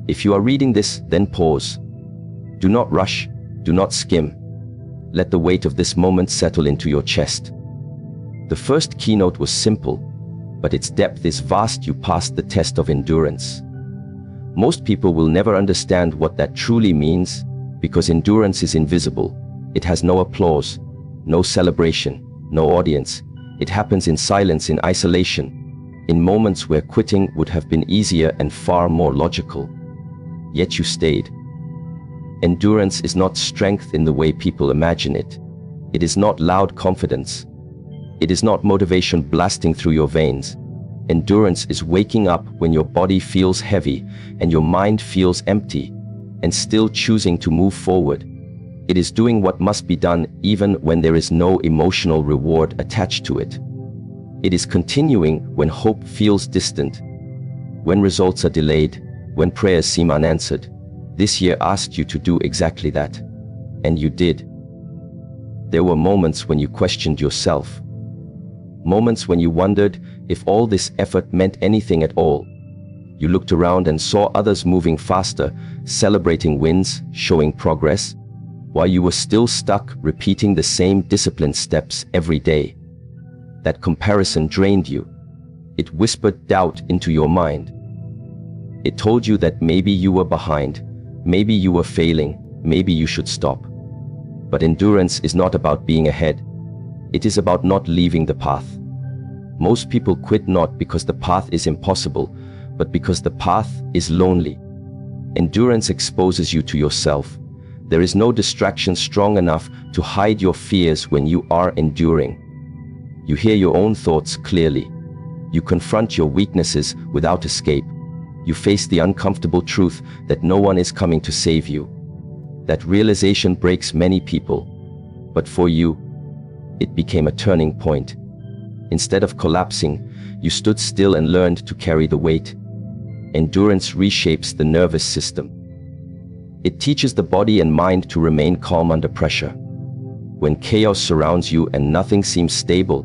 If you are reading this, then pause. Do not rush, do not skim. Let the weight of this moment settle into your chest. The first keynote was simple, but its depth is vast. You passed the test of endurance. Most people will never understand what that truly means, because endurance is invisible. It has no applause, no celebration, no audience. It happens in silence, in isolation, in moments where quitting would have been easier and far more logical. Yet you stayed. Endurance is not strength in the way people imagine it. It is not loud confidence. It is not motivation blasting through your veins. Endurance is waking up when your body feels heavy and your mind feels empty, and still choosing to move forward. It is doing what must be done even when there is no emotional reward attached to it. It is continuing when hope feels distant, when results are delayed, when prayers seem unanswered. This year asked you to do exactly that, and you did. There were moments when you questioned yourself. Moments when you wondered if all this effort meant anything at all. You looked around and saw others moving faster, celebrating wins, showing progress, while you were still stuck repeating the same disciplined steps every day. That comparison drained you. It whispered doubt into your mind. It told you that maybe you were behind, maybe you were failing, maybe you should stop. But endurance is not about being ahead. It is about not leaving the path. Most people quit not because the path is impossible, but because the path is lonely. Endurance exposes you to yourself. There is no distraction strong enough to hide your fears when you are enduring. You hear your own thoughts clearly. You confront your weaknesses without escape. You face the uncomfortable truth that no one is coming to save you. That realization breaks many people. But for you, it became a turning point. Instead of collapsing, you stood still and learned to carry the weight. Endurance reshapes the nervous system. It teaches the body and mind to remain calm under pressure. When chaos surrounds you and nothing seems stable,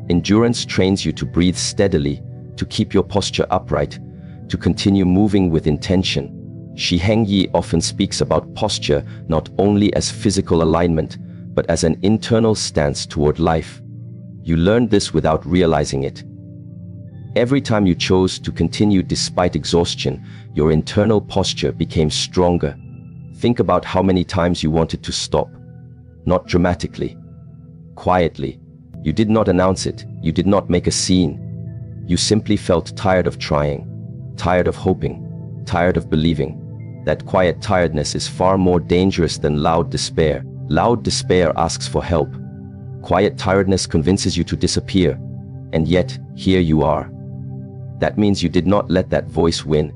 endurance trains you to breathe steadily, to keep your posture upright, to continue moving with intention. Shi Heng Yi often speaks about posture not only as physical alignment, but as an internal stance toward life. You learned this without realizing it. Every time you chose to continue despite exhaustion, your internal posture became stronger. Think about how many times you wanted to stop. Not dramatically, quietly. You did not announce it. You did not make a scene. You simply felt tired of trying, tired of hoping, tired of believing. That quiet tiredness is far more dangerous than loud despair. Loud despair asks for help. Quiet tiredness convinces you to disappear. And yet, here you are. That means you did not let that voice win.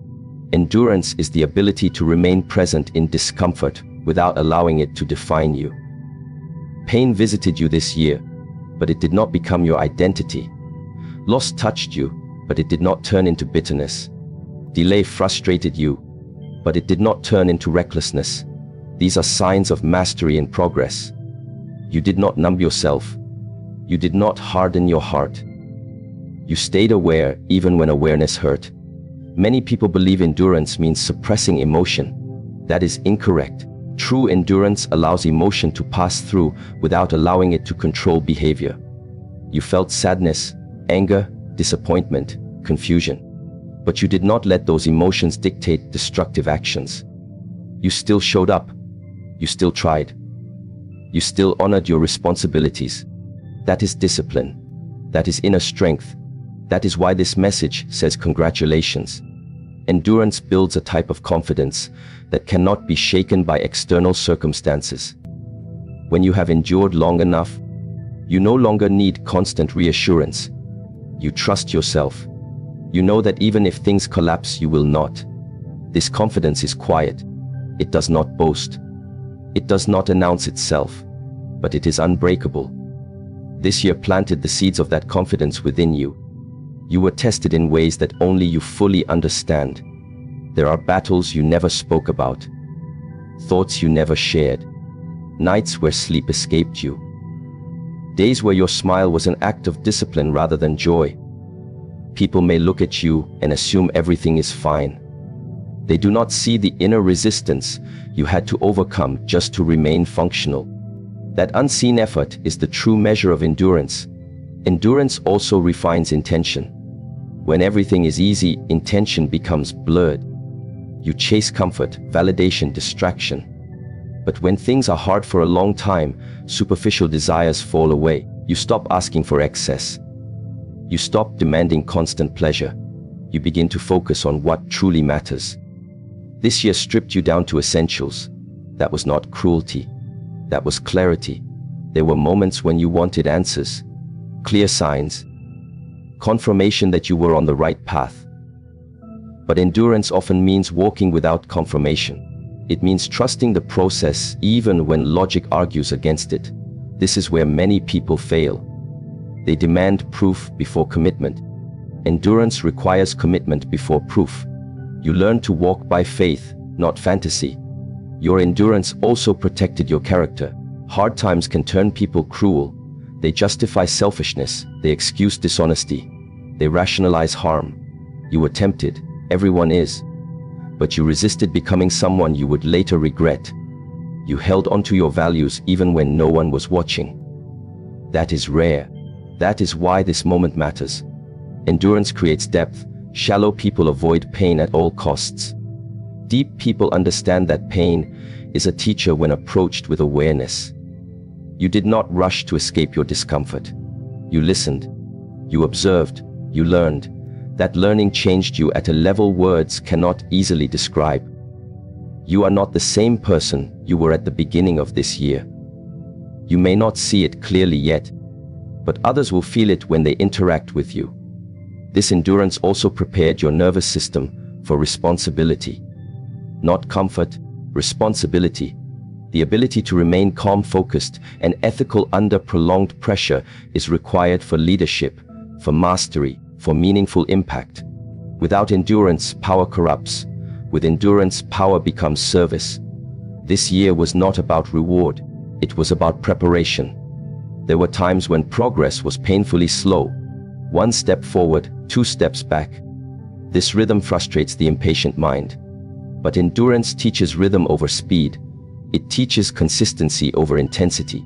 Endurance is the ability to remain present in discomfort without allowing it to define you. Pain visited you this year, but it did not become your identity. Loss touched you, but it did not turn into bitterness. Delay frustrated you, but it did not turn into recklessness. These are signs of mastery and progress. You did not numb yourself. You did not harden your heart. You stayed aware even when awareness hurt. Many people believe endurance means suppressing emotion. That is incorrect. True endurance allows emotion to pass through without allowing it to control behavior. You felt sadness, anger, disappointment, confusion. But you did not let those emotions dictate destructive actions. You still showed up. You still tried. You still honored your responsibilities. That is discipline. That is inner strength. That is why this message says congratulations. Endurance builds a type of confidence that cannot be shaken by external circumstances. When you have endured long enough, you no longer need constant reassurance. You trust yourself. You know that even if things collapse, you will not. This confidence is quiet. It does not boast. It does not announce itself, but it is unbreakable. This year planted the seeds of that confidence within you. You were tested in ways that only you fully understand. There are battles you never spoke about, thoughts you never shared, nights where sleep escaped you, days where your smile was an act of discipline rather than joy. People may look at you and assume everything is fine. They do not see the inner resistance you had to overcome just to remain functional. That unseen effort is the true measure of endurance. Endurance also refines intention. When everything is easy, intention becomes blurred. You chase comfort, validation, distraction. But when things are hard for a long time, superficial desires fall away. You stop asking for excess. You stop demanding constant pleasure. You begin to focus on what truly matters. This year stripped you down to essentials. That was not cruelty. That was clarity. There were moments when you wanted answers, clear signs, confirmation that you were on the right path. But endurance often means walking without confirmation. It means trusting the process even when logic argues against it. This is where many people fail. They demand proof before commitment. Endurance requires commitment before proof. You learn to walk by faith, not fantasy. Your endurance also protected your character. Hard times can turn people cruel. They justify selfishness. They excuse dishonesty. They rationalize harm. You were tempted. Everyone is. But you resisted becoming someone you would later regret. You held onto your values even when no one was watching. That is rare. That is why this moment matters. Endurance creates depth. Shallow people avoid pain at all costs. Deep people understand that pain is a teacher when approached with awareness. You did not rush to escape your discomfort. You listened. You observed. You learned. That learning changed you at a level words cannot easily describe. You are not the same person you were at the beginning of this year. You may not see it clearly yet, but others will feel it when they interact with you. This endurance also prepared your nervous system for responsibility. Not comfort, responsibility. The ability to remain calm, focused, and ethical under prolonged pressure is required for leadership, for mastery, for meaningful impact. Without endurance, power corrupts. With endurance, power becomes service. This year was not about reward. It was about preparation. There were times when progress was painfully slow. 1 step forward, 2 steps back. This rhythm frustrates the impatient mind. But endurance teaches rhythm over speed. It teaches consistency over intensity.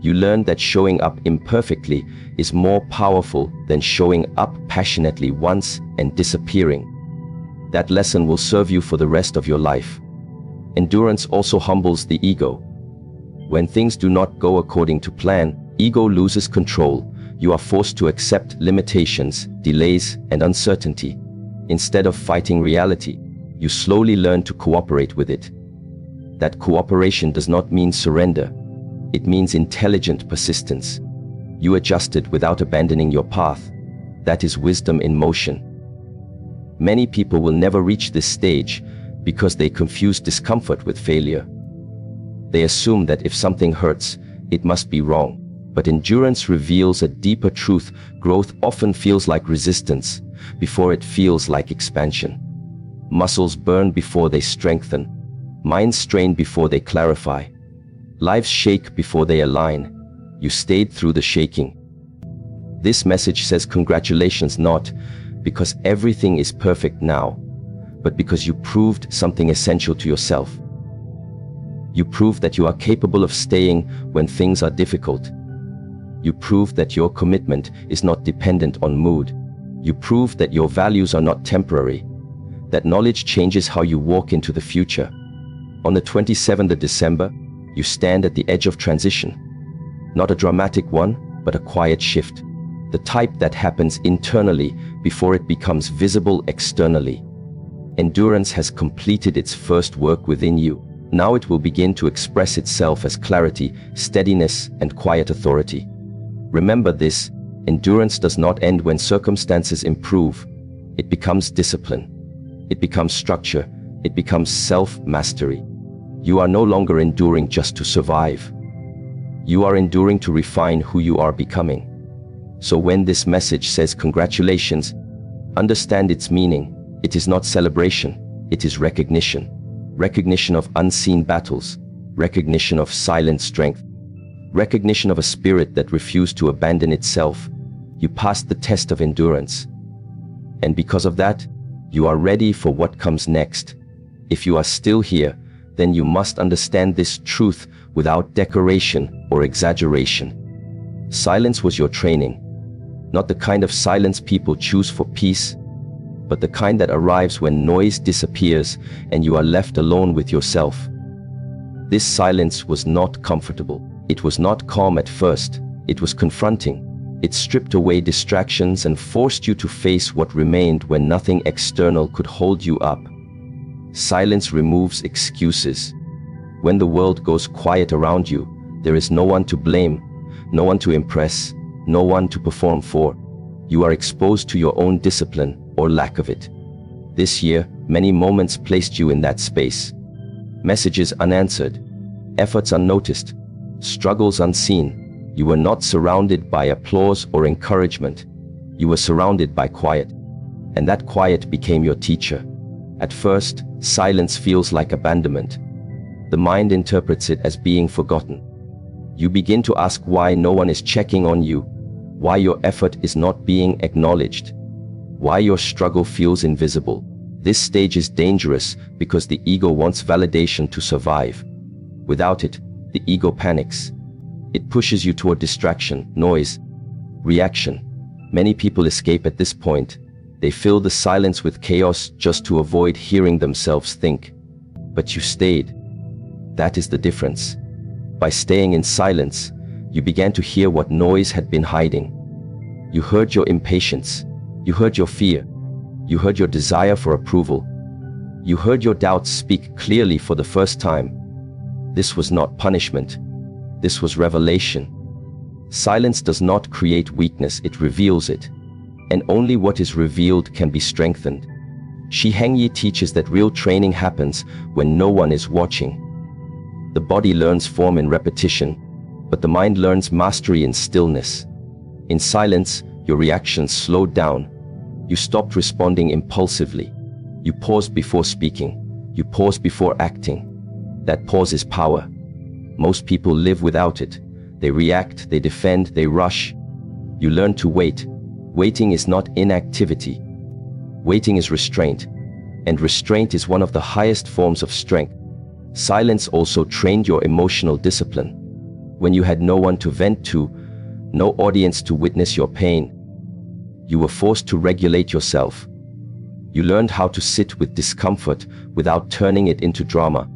You learn that showing up imperfectly is more powerful than showing up passionately once and disappearing. That lesson will serve you for the rest of your life. Endurance also humbles the ego. When things do not go according to plan, ego loses control. You are forced to accept limitations, delays, and uncertainty. Instead of fighting reality, you slowly learn to cooperate with it. That cooperation does not mean surrender. It means intelligent persistence. You adjusted without abandoning your path. That is wisdom in motion. Many people will never reach this stage because they confuse discomfort with failure. They assume that if something hurts, it must be wrong. But endurance reveals a deeper truth. Growth often feels like resistance before it feels like expansion. Muscles burn before they strengthen. Minds strain before they clarify. Lives shake before they align. You stayed through the shaking. This message says congratulations, not because everything is perfect now, but because you proved something essential to yourself. You proved that you are capable of staying when things are difficult. You proved that your commitment is not dependent on mood. You proved that your values are not temporary, that knowledge changes how you walk into the future. On the 27th of December, you stand at the edge of transition. Not a dramatic one, but a quiet shift. The type that happens internally before it becomes visible externally. Endurance has completed its first work within you. Now it will begin to express itself as clarity, steadiness, and quiet authority. Remember this, endurance does not end when circumstances improve. It becomes discipline. It becomes structure. It becomes self-mastery. You are no longer enduring just to survive. You are enduring to refine who you are becoming. So when this message says congratulations, understand its meaning. It is not celebration, it is recognition. Recognition of unseen battles, recognition of silent strength, recognition of a spirit that refused to abandon itself. You passed the test of endurance. And because of that, you are ready for what comes next. If you are still here, then you must understand this truth without decoration or exaggeration. Silence was your training, not the kind of silence people choose for peace, but the kind that arrives when noise disappears and you are left alone with yourself. This silence was not comfortable. It was not calm at first. It was confronting. It stripped away distractions and forced you to face what remained when nothing external could hold you up. Silence removes excuses. When the world goes quiet around you, there is no one to blame, no one to impress, no one to perform for. You are exposed to your own discipline or lack of it. This year, many moments placed you in that space. Messages unanswered, efforts unnoticed, struggles unseen. You were not surrounded by applause or encouragement. You were surrounded by quiet, and that quiet became your teacher. At first, silence feels like abandonment. The mind interprets it as being forgotten. You begin to ask why no one is checking on you, why your effort is not being acknowledged, why your struggle feels invisible. This stage is dangerous because the ego wants validation to survive. Without it, the ego panics. It pushes you toward distraction, noise, reaction. Many people escape at this point. They fill the silence with chaos just to avoid hearing themselves think. But you stayed. That is the difference. By staying in silence, you began to hear what noise had been hiding. You heard your impatience. You heard your fear. You heard your desire for approval. You heard your doubts speak clearly for the first time. This was not punishment. This was revelation. Silence does not create weakness, it reveals it. And only what is revealed can be strengthened. Shi Heng Yi teaches that real training happens when no one is watching. The body learns form in repetition, but the mind learns mastery in stillness. In silence, your reactions slowed down. You stopped responding impulsively. You paused before speaking. You paused before acting. That pause is power. Most people live without it. They react, they defend, they rush. You learn to wait. Waiting is not inactivity. Waiting is restraint. And restraint is one of the highest forms of strength. Silence also trained your emotional discipline. When you had no one to vent to, no audience to witness your pain, you were forced to regulate yourself. You learned how to sit with discomfort without turning it into drama.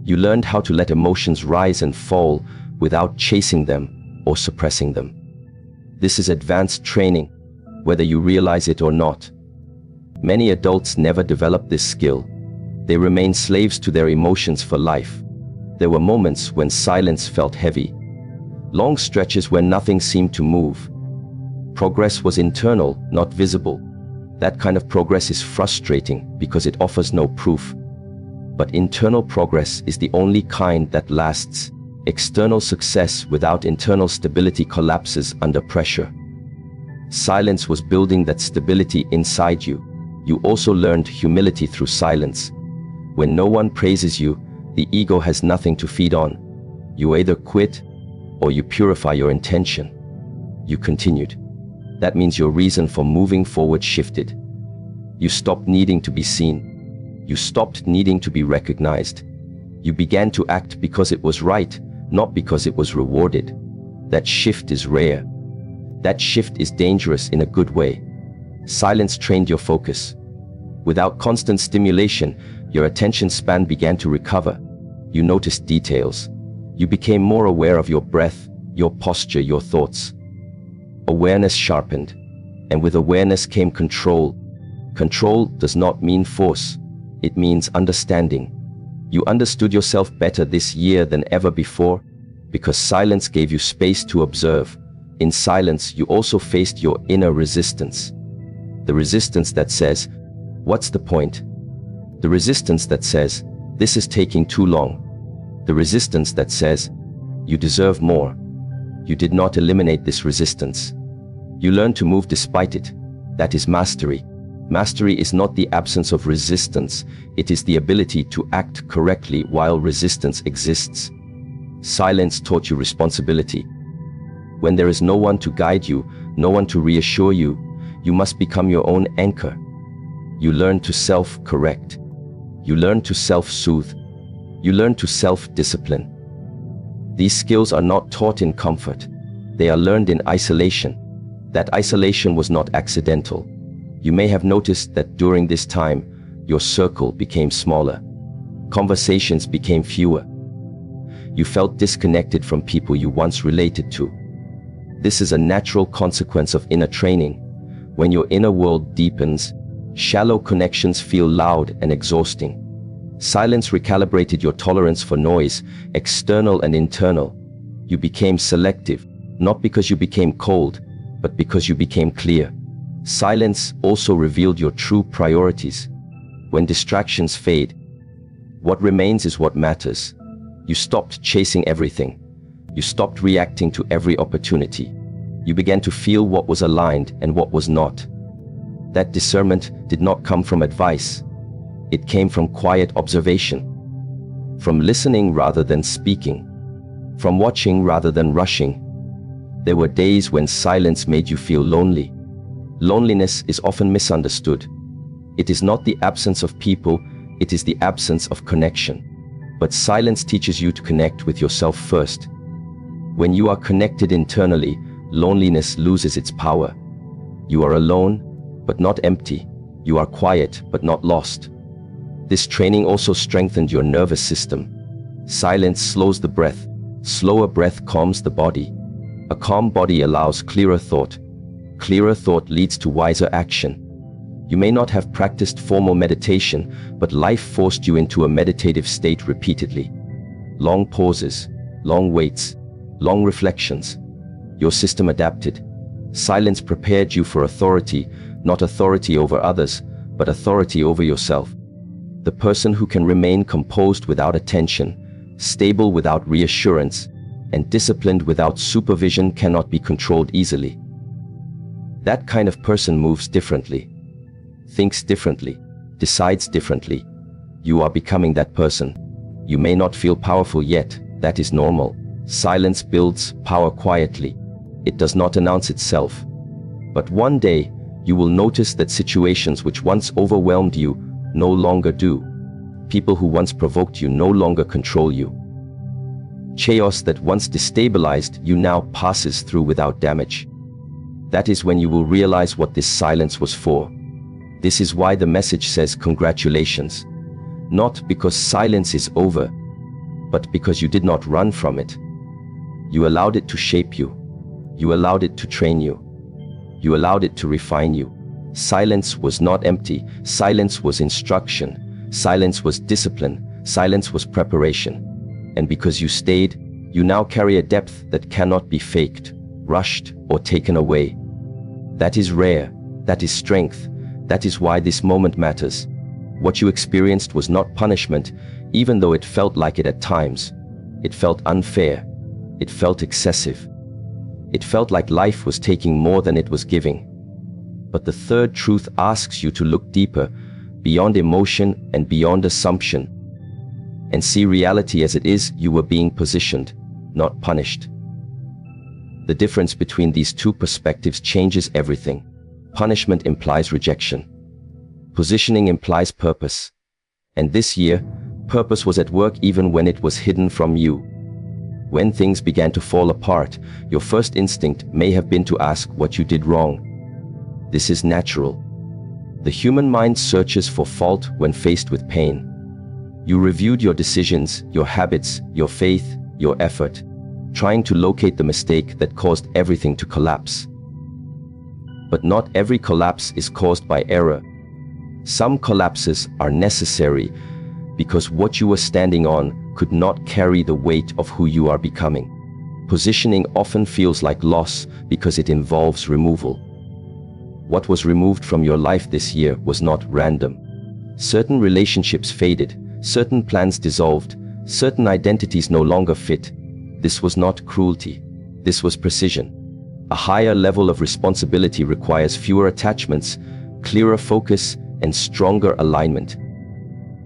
You learned how to let emotions rise and fall without chasing them or suppressing them. This is advanced training, whether you realize it or not. Many adults never develop this skill. They remain slaves to their emotions for life. There were moments when silence felt heavy. Long stretches where nothing seemed to move. Progress was internal, not visible. That kind of progress is frustrating because it offers no proof. But internal progress is the only kind that lasts. External success without internal stability collapses under pressure. Silence was building that stability inside you. You also learned humility through silence. When no one praises you, the ego has nothing to feed on. You either quit or you purify your intention. You continued. That means your reason for moving forward shifted. You stopped needing to be seen. You stopped needing to be recognized. You began to act because it was right, not because it was rewarded. That shift is rare. That shift is dangerous in a good way. Silence trained your focus. Without constant stimulation, your attention span began to recover. You noticed details. You became more aware of your breath, your posture, your thoughts. Awareness sharpened, and with awareness came control. Control does not mean force. It means understanding. You understood yourself better this year than ever before because silence gave you space to observe. In silence, you also faced your inner resistance. The resistance that says, "What's the point?" The resistance that says, "This is taking too long." The resistance that says, "You deserve more." You did not eliminate this resistance. You learned to move despite it. That is mastery. Mastery is not the absence of resistance. It is the ability to act correctly while resistance exists. Silence taught you responsibility. When there is no one to guide you, no one to reassure you, you must become your own anchor. You learn to self-correct. You learn to self-soothe. You learn to self-discipline. These skills are not taught in comfort. They are learned in isolation. That isolation was not accidental. You may have noticed that during this time, your circle became smaller. Conversations became fewer. You felt disconnected from people you once related to. This is a natural consequence of inner training. When your inner world deepens, shallow connections feel loud and exhausting. Silence recalibrated your tolerance for noise, external and internal. You became selective, not because you became cold, but because you became clear. Silence also revealed your true priorities. When distractions fade, what remains is what matters. You stopped chasing everything. You stopped reacting to every opportunity. You began to feel what was aligned and what was not. That discernment did not come from advice. It came from quiet observation, from listening rather than speaking, from watching rather than rushing. There were days when silence made you feel lonely. Loneliness is often misunderstood. It is not the absence of people, it is the absence of connection. But silence teaches you to connect with yourself first. When you are connected internally, loneliness loses its power. You are alone, but not empty. You are quiet, but not lost. This training also strengthened your nervous system. Silence slows the breath. Slower breath calms the body. A calm body allows clearer thought. Clearer thought leads to wiser action. You may not have practiced formal meditation, but life forced you into a meditative state repeatedly. Long pauses, long waits, long reflections. Your system adapted. Silence prepared you for authority, not authority over others, but authority over yourself. The person who can remain composed without attention, stable without reassurance, and disciplined without supervision cannot be controlled easily. That kind of person moves differently, thinks differently, decides differently. You are becoming that person. You may not feel powerful yet. That is normal. Silence builds power quietly. It does not announce itself. But one day, you will notice that situations which once overwhelmed you no longer do. People who once provoked you no longer control you. Chaos that once destabilized you now passes through without damage. That is when you will realize what this silence was for. This is why the message says congratulations. Not because silence is over, but because you did not run from it. You allowed it to shape you. You allowed it to train you. You allowed it to refine you. Silence was not empty. Silence was instruction. Silence was discipline. Silence was preparation. And because you stayed, you now carry a depth that cannot be faked, rushed, or taken away. That is rare. That is strength. That is why this moment matters. What you experienced was not punishment, even though it felt like it at times. It felt unfair. It felt excessive. It felt like life was taking more than it was giving. But the third truth asks you to look deeper, beyond emotion and beyond assumption, and see reality as it is. You were being positioned, not punished. The difference between these two perspectives changes everything. Punishment implies rejection. Positioning implies purpose. And this year, purpose was at work even when it was hidden from you. When things began to fall apart, your first instinct may have been to ask what you did wrong. This is natural. The human mind searches for fault when faced with pain. You reviewed your decisions, your habits, your faith, your effort, trying to locate the mistake that caused everything to collapse. But not every collapse is caused by error. Some collapses are necessary because what you were standing on could not carry the weight of who you are becoming. Positioning often feels like loss because it involves removal. What was removed from your life this year was not random. Certain relationships faded, certain plans dissolved, certain identities no longer fit. This was not cruelty. This was precision. A higher level of responsibility requires fewer attachments, clearer focus, and stronger alignment.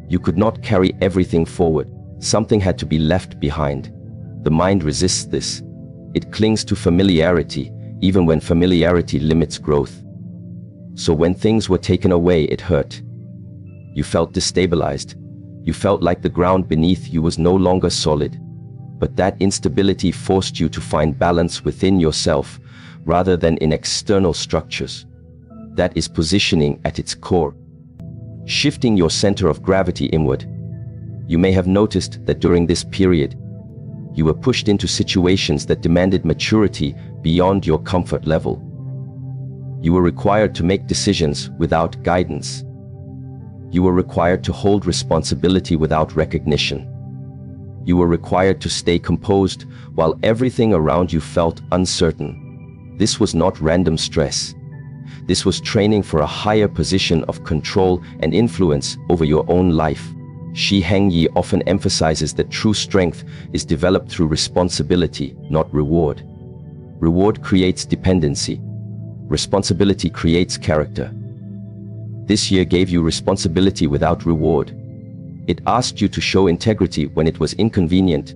You could not carry everything forward. Something had to be left behind. The mind resists this. It clings to familiarity, even when familiarity limits growth. So when things were taken away, it hurt. You felt destabilized. You felt like the ground beneath you was no longer solid. But that instability forced you to find balance within yourself rather than in external structures. That is positioning at its core. Shifting your center of gravity inward. You may have noticed that during this period, you were pushed into situations that demanded maturity beyond your comfort level. You were required to make decisions without guidance. You were required to hold responsibility without recognition. You were required to stay composed while everything around you felt uncertain. This was not random stress. This was training for a higher position of control and influence over your own life. Shi Heng Yi often emphasizes that true strength is developed through responsibility, not reward. Reward creates dependency. Responsibility creates character. This year gave you responsibility without reward. It asked you to show integrity when it was inconvenient,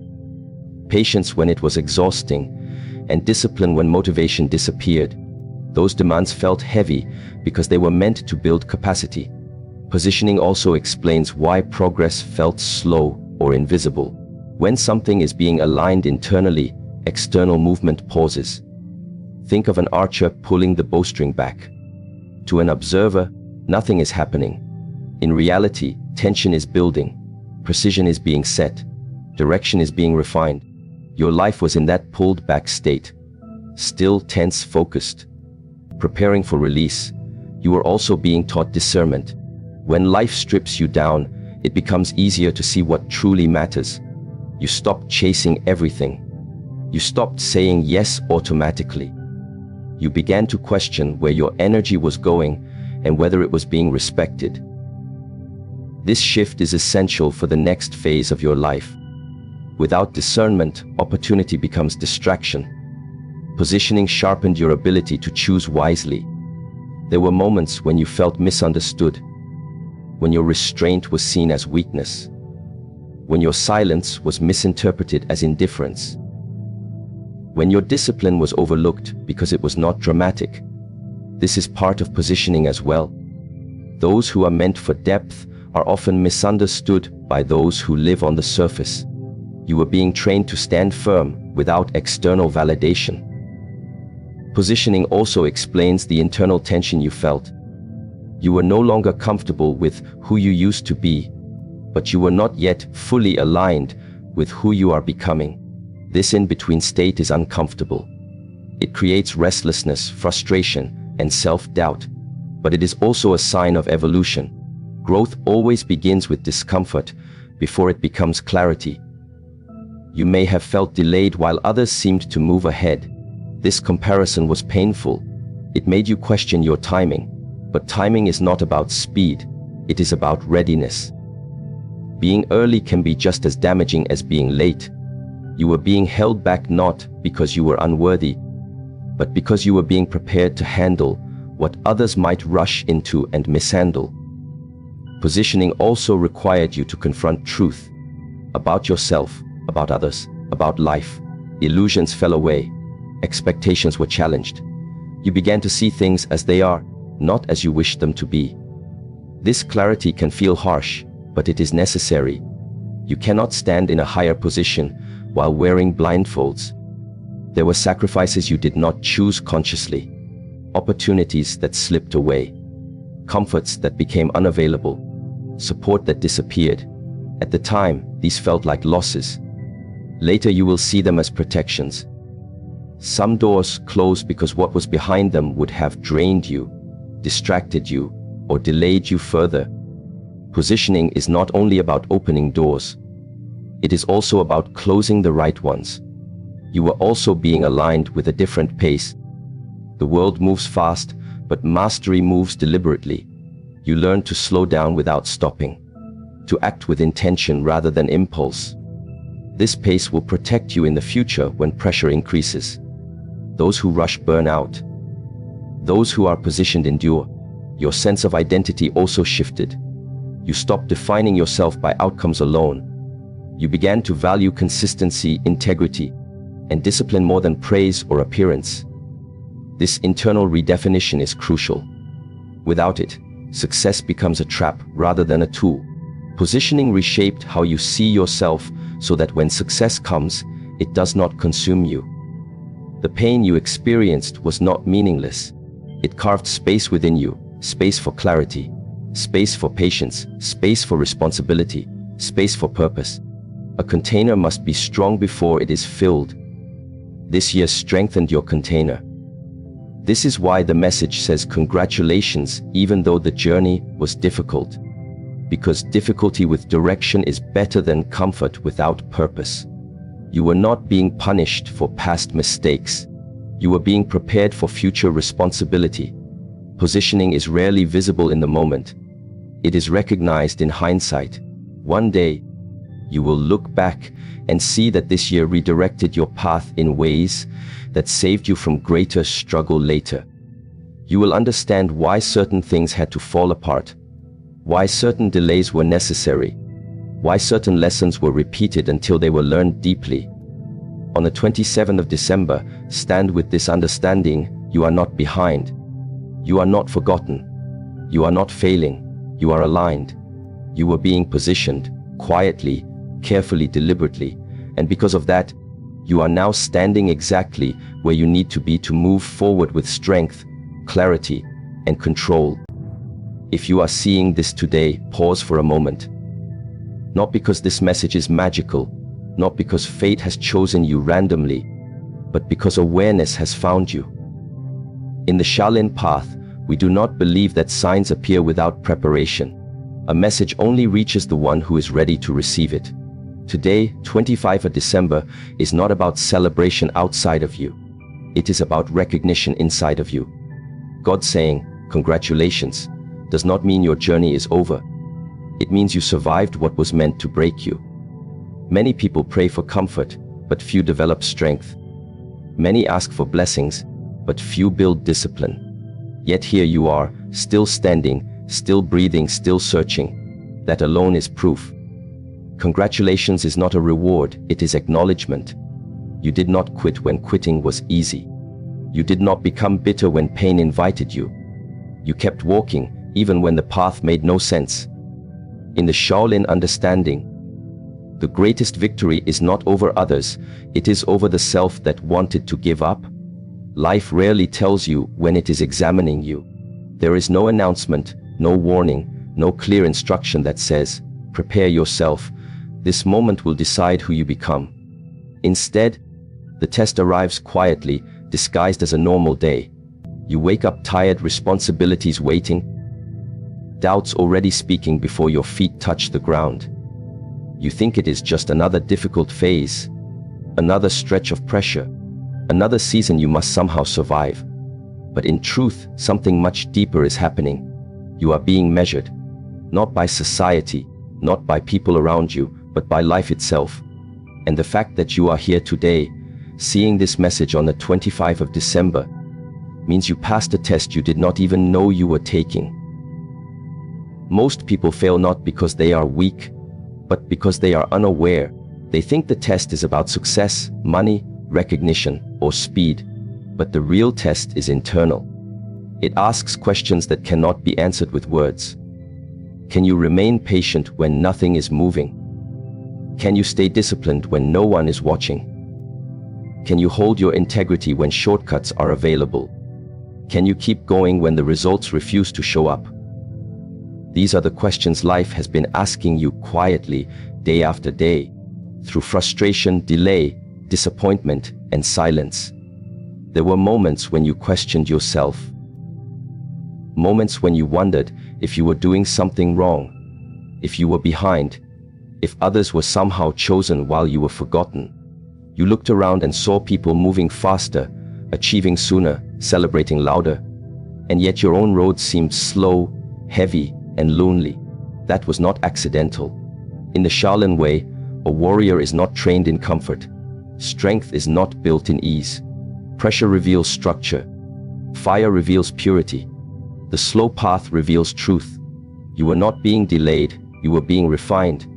patience when it was exhausting, and discipline when motivation disappeared. Those demands felt heavy because they were meant to build capacity. Positioning also explains why progress felt slow or invisible. When something is being aligned internally, external movement pauses. Think of an archer pulling the bowstring back. To an observer, nothing is happening. In reality, tension is building, precision is being set, direction is being refined. Your life was in that pulled back state, still tense, focused, preparing for release. You were also being taught discernment. When life strips you down, it becomes easier to see what truly matters. You stopped chasing everything. You stopped saying yes automatically. You began to question where your energy was going and whether it was being respected. This shift is essential for the next phase of your life. Without discernment, opportunity becomes distraction. Positioning sharpened your ability to choose wisely. There were moments when you felt misunderstood, when your restraint was seen as weakness, when your silence was misinterpreted as indifference, when your discipline was overlooked because it was not dramatic. This is part of positioning as well. Those who are meant for depth are often misunderstood by those who live on the surface. You were being trained to stand firm without external validation. Positioning also explains the internal tension you felt. You were no longer comfortable with who you used to be, but you were not yet fully aligned with who you are becoming. This in-between state is uncomfortable. It creates restlessness, frustration, and self-doubt, but it is also a sign of evolution. Growth always begins with discomfort before it becomes clarity. You may have felt delayed while others seemed to move ahead. This comparison was painful. It made you question your timing. But timing is not about speed. It is about readiness. Being early can be just as damaging as being late. You were being held back not because you were unworthy, but because you were being prepared to handle what others might rush into and mishandle. Positioning also required you to confront truth about yourself, about others, about life. Illusions fell away. Expectations were challenged. You began to see things as they are, not as you wish them to be. This clarity can feel harsh, but it is necessary. You cannot stand in a higher position while wearing blindfolds. There were sacrifices you did not choose consciously, opportunities that slipped away, comforts that became unavailable, support that disappeared. At the time, these felt like losses. Later you will see them as protections. Some doors closed because what was behind them would have drained you, distracted you, or delayed you further. Positioning is not only about opening doors. It is also about closing the right ones. You were also being aligned with a different pace. The world moves fast, but mastery moves deliberately. You learn to slow down without stopping, to act with intention rather than impulse. This pace will protect you in the future when pressure increases. Those who rush burn out. Those who are positioned endure. Your sense of identity also shifted. You stopped defining yourself by outcomes alone. You began to value consistency, integrity, and discipline more than praise or appearance. This internal redefinition is crucial. Without it, success becomes a trap rather than a tool. Positioning reshaped how you see yourself so that when success comes, it does not consume you. The pain you experienced was not meaningless. It carved space within you, space for clarity, space for patience, space for responsibility, space for purpose. A container must be strong before it is filled. This year strengthened your container. This is why the message says congratulations, even though the journey was difficult. Because difficulty with direction is better than comfort without purpose. You were not being punished for past mistakes. You were being prepared for future responsibility. Positioning is rarely visible in the moment. It is recognized in hindsight. One day, you will look back and see that this year redirected your path in ways that saved you from greater struggle later. You will understand why certain things had to fall apart, why certain delays were necessary, why certain lessons were repeated until they were learned deeply. On the 27th of December, stand with this understanding: you are not behind. You are not forgotten. You are not failing. You are aligned. You were being positioned, quietly, carefully, deliberately, and because of that, you are now standing exactly where you need to be to move forward with strength, clarity, and control. If you are seeing this today, pause for a moment. Not because this message is magical, not because fate has chosen you randomly, but because awareness has found you. In the Shaolin path, we do not believe that signs appear without preparation. A message only reaches the one who is ready to receive it. Today, 25th of December, is not about celebration outside of you. It is about recognition inside of you. God saying, congratulations, does not mean your journey is over. It means you survived what was meant to break you. Many people pray for comfort, but few develop strength. Many ask for blessings, but few build discipline. Yet here you are, still standing, still breathing, still searching. That alone is proof. Congratulations is not a reward, it is acknowledgement. You did not quit when quitting was easy. You did not become bitter when pain invited you. You kept walking, even when the path made no sense. In the Shaolin understanding, the greatest victory is not over others, it is over the self that wanted to give up. Life rarely tells you when it is examining you. There is no announcement, no warning, no clear instruction that says, prepare yourself, this moment will decide who you become. Instead, the test arrives quietly, disguised as a normal day. You wake up tired, responsibilities waiting, doubts already speaking before your feet touch the ground. You think it is just another difficult phase, another stretch of pressure, another season you must somehow survive. But in truth, something much deeper is happening. You are being measured, not by society, not by people around you, but by life itself. And the fact that you are here today, seeing this message on the 25th of December, means you passed a test you did not even know you were taking. Most people fail not because they are weak, but because they are unaware. They think the test is about success, money, recognition, or speed. But the real test is internal. It asks questions that cannot be answered with words. Can you remain patient when nothing is moving? Can you stay disciplined when no one is watching? Can you hold your integrity when shortcuts are available? Can you keep going when the results refuse to show up? These are the questions life has been asking you quietly, day after day, through frustration, delay, disappointment, and silence. There were moments when you questioned yourself. Moments when you wondered if you were doing something wrong, if you were behind, if others were somehow chosen while you were forgotten. You looked around and saw people moving faster, achieving sooner, celebrating louder, and yet your own road seemed slow, heavy, and lonely. That was not accidental. In the Shaolin way, a warrior is not trained in comfort. Strength is not built in ease. Pressure reveals structure. Fire reveals purity. The slow path reveals truth. You were not being delayed, you were being refined.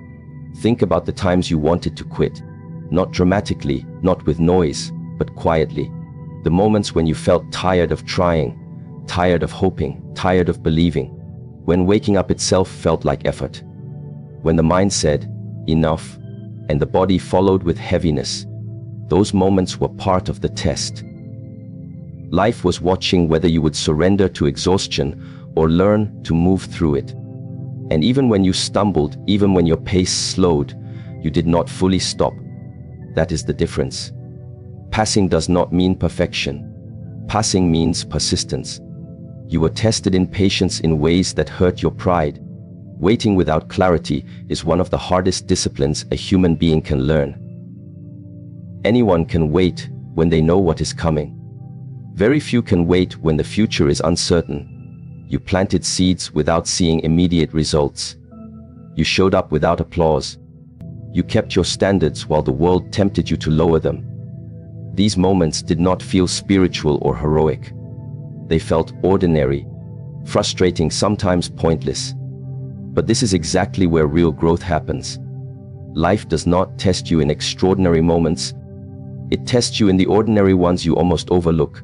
Think about the times you wanted to quit. Not dramatically, not with noise, but quietly. The moments when you felt tired of trying, tired of hoping, tired of believing. When waking up itself felt like effort. when the mind said, enough, and the body followed with heaviness. Those moments were part of the test. Life was watching whether you would surrender to exhaustion or learn to move through it. And even when you stumbled, even when your pace slowed, you did not fully stop. That is the difference. Passing does not mean perfection. Passing means persistence. You were tested in patience in ways that hurt your pride. Waiting without clarity is one of the hardest disciplines a human being can learn. Anyone can wait when they know what is coming. Very few can wait when the future is uncertain. You planted seeds without seeing immediate results. You showed up without applause. You kept your standards while the world tempted you to lower them. These moments did not feel spiritual or heroic. They felt ordinary, frustrating, sometimes pointless. But this is exactly where real growth happens. Life does not test you in extraordinary moments. It tests you in the ordinary ones you almost overlook.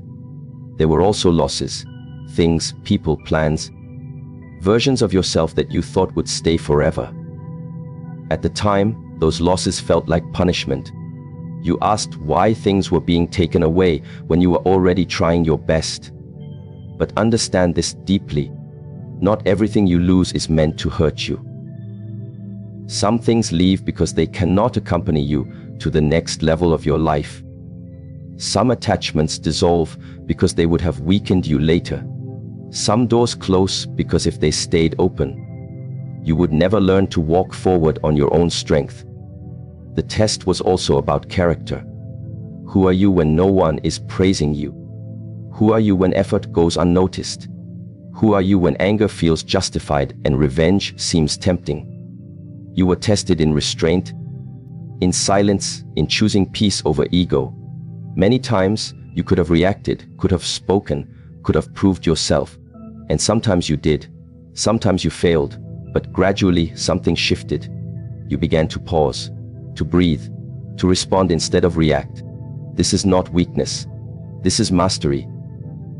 There were also losses. Things, people, plans, versions of yourself that you thought would stay forever. At the time, those losses felt like punishment. You asked why things were being taken away when you were already trying your best. But understand this deeply. Not everything you lose is meant to hurt you. Some things leave because they cannot accompany you to the next level of your life. Some attachments dissolve because they would have weakened you later. Some doors close because if they stayed open, you would never learn to walk forward on your own strength. The test was also about character. Who are you when no one is praising you? Who are you when effort goes unnoticed? Who are you when anger feels justified and revenge seems tempting? You were tested in restraint, in silence, in choosing peace over ego. Many times you could have reacted, could have spoken, could have proved yourself. And sometimes you did. Sometimes you failed. But gradually something shifted. You began to pause, to breathe, to respond instead of react. This is not weakness. This is mastery.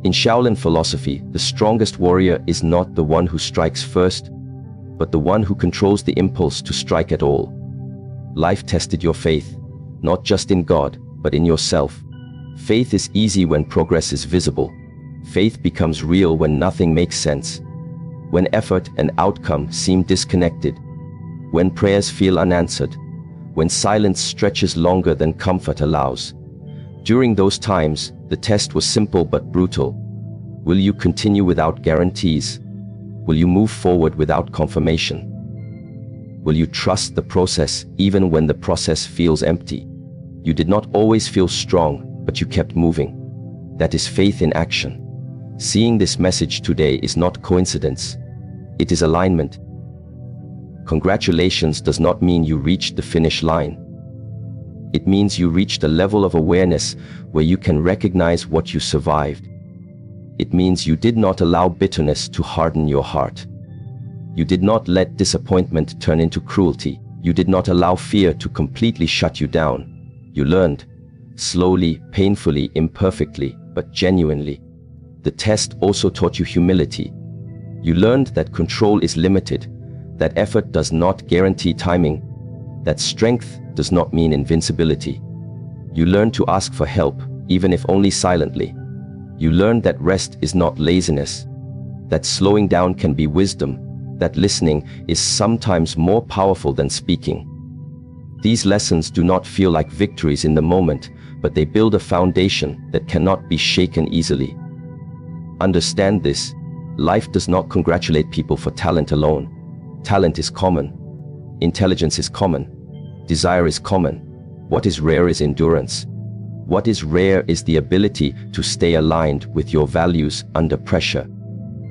In Shaolin philosophy, the strongest warrior is not the one who strikes first, but the one who controls the impulse to strike at all. Life tested your faith, not just in God, but in yourself. Faith is easy when progress is visible. Faith becomes real when nothing makes sense. When effort and outcome seem disconnected. When prayers feel unanswered. When silence stretches longer than comfort allows. During those times, the test was simple but brutal. Will you continue without guarantees? Will you move forward without confirmation? Will you trust the process even when the process feels empty? You did not always feel strong, but you kept moving. That is faith in action. Seeing this message today is not coincidence. It is alignment. Congratulations does not mean you reached the finish line. It means you reached a level of awareness where you can recognize what you survived. It means you did not allow bitterness to harden your heart. You did not let disappointment turn into cruelty. You did not allow fear to completely shut you down. You learned, slowly, painfully, imperfectly, but genuinely. The test also taught you humility. You learned that control is limited, that effort does not guarantee timing, that strength does not mean invincibility. You learned to ask for help, even if only silently. You learned that rest is not laziness, that slowing down can be wisdom, that listening is sometimes more powerful than speaking. These lessons do not feel like victories in the moment, but they build a foundation that cannot be shaken easily. Understand this. Life does not congratulate people for talent alone. Talent is common. Intelligence is common. Desire is common. What is rare is endurance. What is rare is the ability to stay aligned with your values under pressure.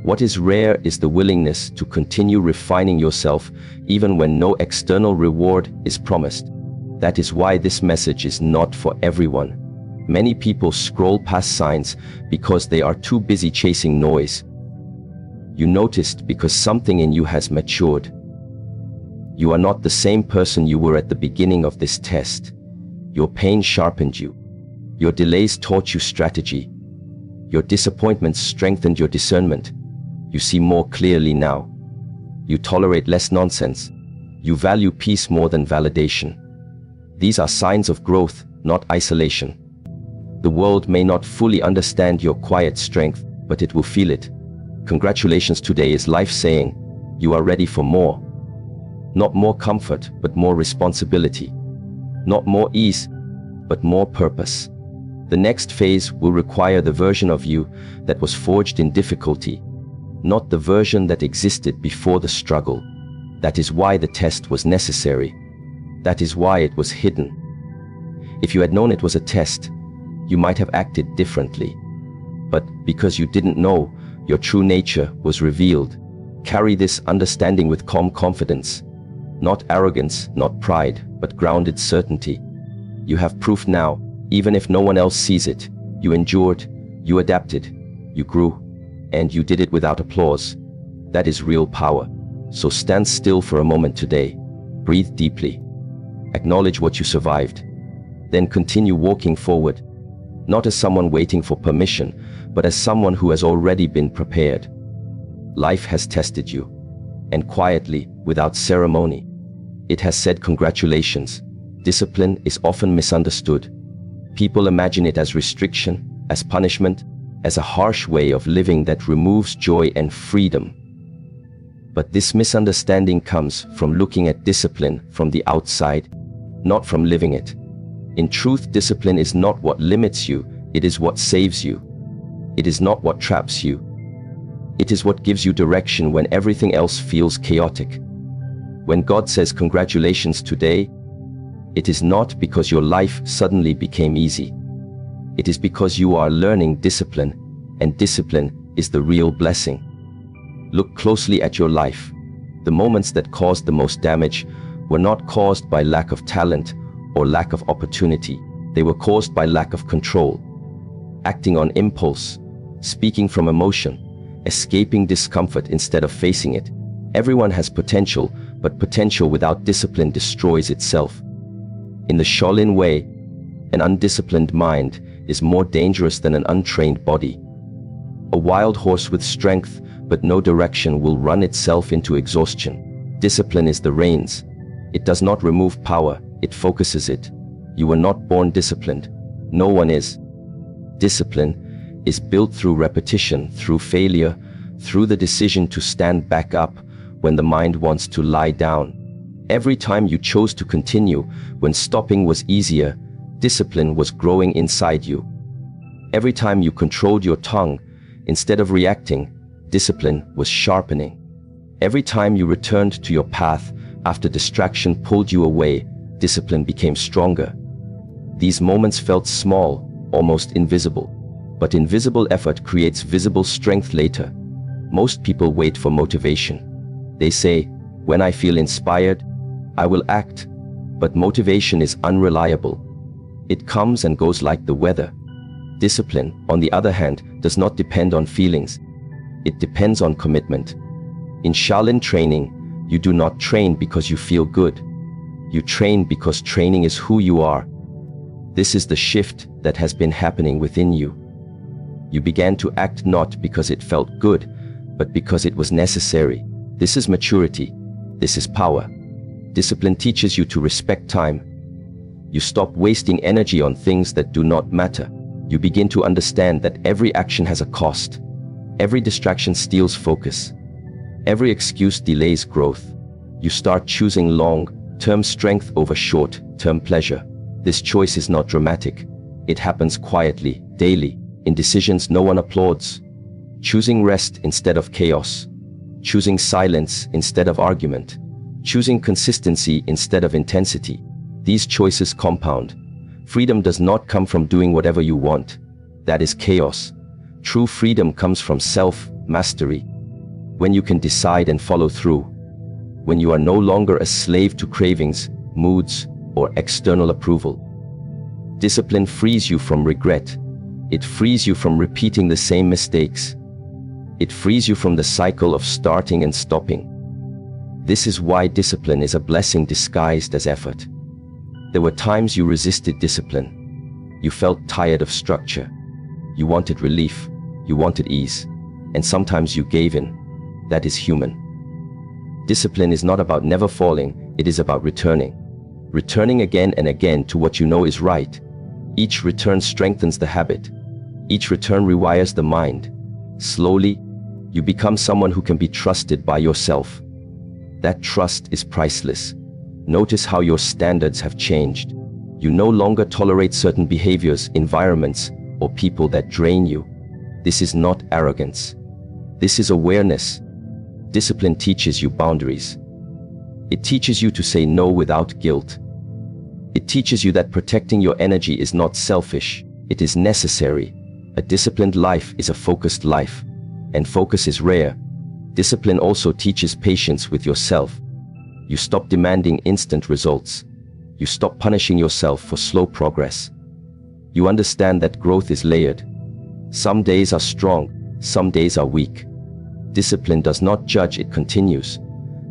What is rare is the willingness to continue refining yourself even when no external reward is promised. That is why this message is not for everyone. Many people scroll past signs because they are too busy chasing noise. You noticed because something in you has matured. You are not the same person you were at the beginning of this test. Your pain sharpened you. Your delays taught you strategy. Your disappointments strengthened your discernment. You see more clearly now. You tolerate less nonsense. You value peace more than validation. These are signs of growth, not isolation. The world may not fully understand your quiet strength, but it will feel it. Congratulations today is life saying, you are ready for more. Not more comfort, but more responsibility. Not more ease, but more purpose. The next phase will require the version of you that was forged in difficulty, not the version that existed before the struggle. That is why the test was necessary. That is why it was hidden. If you had known it was a test, you might have acted differently. But because you didn't know, your true nature was revealed. Carry this understanding with calm confidence. Not arrogance, not pride, but grounded certainty. You have proof now, even if no one else sees it. You endured, you adapted, you grew, and you did it without applause. That is real power. So stand still for a moment today. Breathe deeply. Acknowledge what you survived. Then continue walking forward. Not as someone waiting for permission, but as someone who has already been prepared. Life has tested you, and quietly, without ceremony, it has said congratulations. Discipline is often misunderstood. People imagine it as restriction, as punishment, as a harsh way of living that removes joy and freedom. But this misunderstanding comes from looking at discipline from the outside, not from living it. In truth, discipline is not what limits you, it is what saves you. It is not what traps you. It is what gives you direction when everything else feels chaotic. When God says congratulations today, it is not because your life suddenly became easy. It is because you are learning discipline, and discipline is the real blessing. Look closely at your life. The moments that caused the most damage were not caused by lack of talent or lack of opportunity. They were caused by lack of control. Acting on impulse, speaking from emotion, escaping discomfort instead of facing it. Everyone has potential, but potential without discipline destroys itself. In the Shaolin way, an undisciplined mind is more dangerous than an untrained body. A wild horse with strength but no direction will run itself into exhaustion. Discipline is the reins. It does not remove power, it focuses it. You were not born disciplined. No one is. Discipline is built through repetition, through failure, through the decision to stand back up when the mind wants to lie down. Every time you chose to continue when stopping was easier, discipline was growing inside you. Every time you controlled your tongue instead of reacting, discipline was sharpening. Every time you returned to your path after distraction pulled you away, discipline became stronger. These moments felt small, almost invisible. But invisible effort creates visible strength later. Most people wait for motivation. They say, when I feel inspired, I will act. But motivation is unreliable. It comes and goes like the weather. Discipline, on the other hand, does not depend on feelings. It depends on commitment. In Shaolin training, you do not train because you feel good. You train because training is who you are. This is the shift that has been happening within you. You began to act not because it felt good, but because it was necessary. This is maturity. This is power. Discipline teaches you to respect time. You stop wasting energy on things that do not matter. You begin to understand that every action has a cost. Every distraction steals focus. Every excuse delays growth. You start choosing long-term strength over short-term pleasure. This choice is not dramatic. It happens quietly, daily, in decisions no one applauds. Choosing rest instead of chaos. Choosing silence instead of argument. Choosing consistency instead of intensity. These choices compound. Freedom does not come from doing whatever you want. That is chaos. True freedom comes from self-mastery. When you can decide and follow through. When you are no longer a slave to cravings, moods, or external approval. Discipline frees you from regret. It frees you from repeating the same mistakes. It frees you from the cycle of starting and stopping. This is why discipline is a blessing disguised as effort. There were times you resisted discipline. You felt tired of structure. You wanted relief. You wanted ease. And sometimes you gave in. That is human. Discipline is not about never falling. It is about returning. Returning again and again to what you know is right. Each return strengthens the habit. Each return rewires the mind. Slowly, you become someone who can be trusted by yourself. That trust is priceless. Notice how your standards have changed. You no longer tolerate certain behaviors, environments, or people that drain you. This is not arrogance. This is awareness. Discipline teaches you boundaries. It teaches you to say no without guilt. It teaches you that protecting your energy is not selfish, it is necessary. A disciplined life is a focused life, and focus is rare. Discipline also teaches patience with yourself. You stop demanding instant results. You stop punishing yourself for slow progress. You understand that growth is layered. Some days are strong, some days are weak. Discipline does not judge, it continues.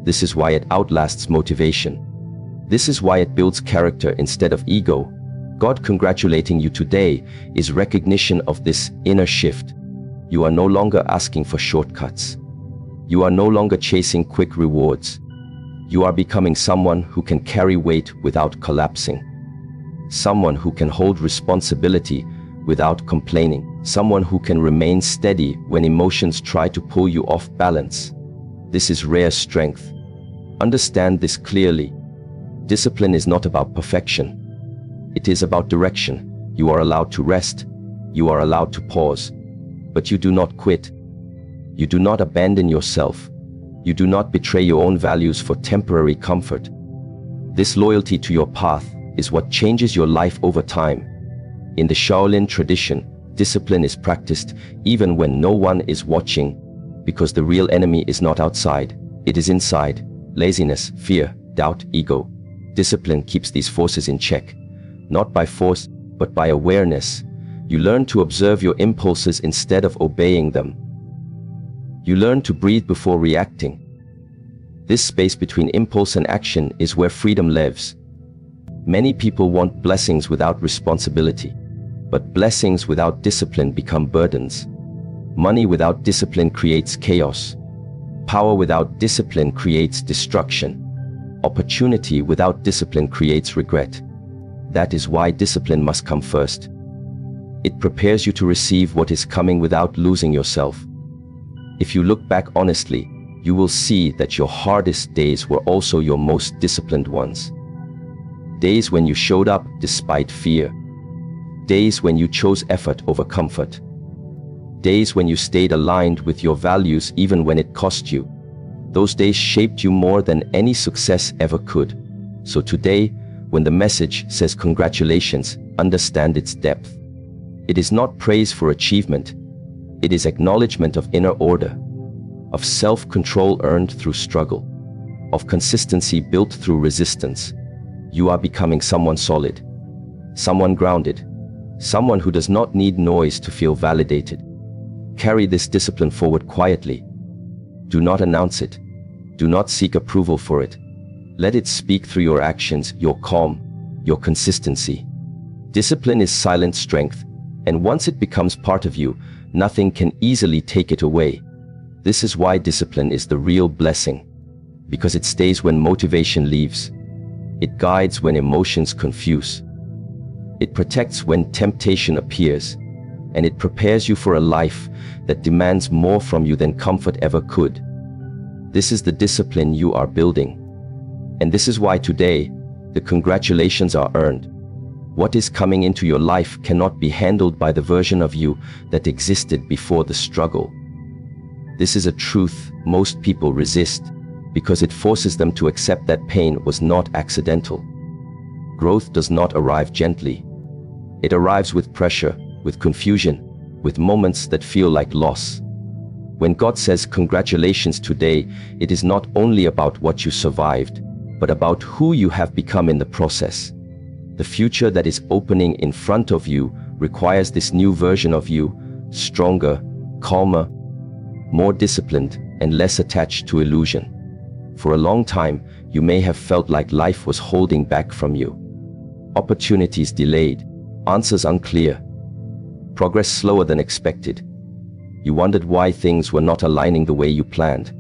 This is why it outlasts motivation. This is why it builds character instead of ego. God congratulating you today is recognition of this inner shift. You are no longer asking for shortcuts. You are no longer chasing quick rewards. You are becoming someone who can carry weight without collapsing. Someone who can hold responsibility without complaining. Someone who can remain steady when emotions try to pull you off balance. This is rare strength. Understand this clearly. Discipline is not about perfection. It is about direction. You are allowed to rest. You are allowed to pause. But you do not quit. You do not abandon yourself. You do not betray your own values for temporary comfort. This loyalty to your path is what changes your life over time. In the Shaolin tradition, discipline is practiced even when no one is watching, because the real enemy is not outside, it is inside. Laziness, fear, doubt, ego. Discipline keeps these forces in check, not by force, but by awareness. You learn to observe your impulses instead of obeying them. You learn to breathe before reacting. This space between impulse and action is where freedom lives. Many people want blessings without responsibility, but blessings without discipline become burdens. Money without discipline creates chaos. Power without discipline creates destruction. Opportunity without discipline creates regret. That is why discipline must come first. It prepares you to receive what is coming without losing yourself. If you look back honestly, you will see that your hardest days were also your most disciplined ones. Days when you showed up despite fear. Days when you chose effort over comfort. Days when you stayed aligned with your values even when it cost you. Those days shaped you more than any success ever could. So today, when the message says congratulations, understand its depth. It is not praise for achievement. It is acknowledgement of inner order, of self-control earned through struggle, of consistency built through resistance. You are becoming someone solid, someone grounded, someone who does not need noise to feel validated. Carry this discipline forward quietly. Do not announce it. Do not seek approval for it. Let it speak through your actions, your calm, your consistency. Discipline is silent strength, and once it becomes part of you, nothing can easily take it away. This is why discipline is the real blessing, because it stays when motivation leaves. It guides when emotions confuse. It protects when temptation appears, and it prepares you for a life that demands more from you than comfort ever could. This is the discipline you are building. And this is why today, the congratulations are earned. What is coming into your life cannot be handled by the version of you that existed before the struggle. This is a truth most people resist, because it forces them to accept that pain was not accidental. Growth does not arrive gently. It arrives with pressure, with confusion, with moments that feel like loss. When God says congratulations today, it is not only about what you survived, but about who you have become in the process. The future that is opening in front of you requires this new version of you, stronger, calmer, more disciplined, and less attached to illusion. For a long time, you may have felt like life was holding back from you. Opportunities delayed, answers unclear, progress slower than expected. You wondered why things were not aligning the way you planned.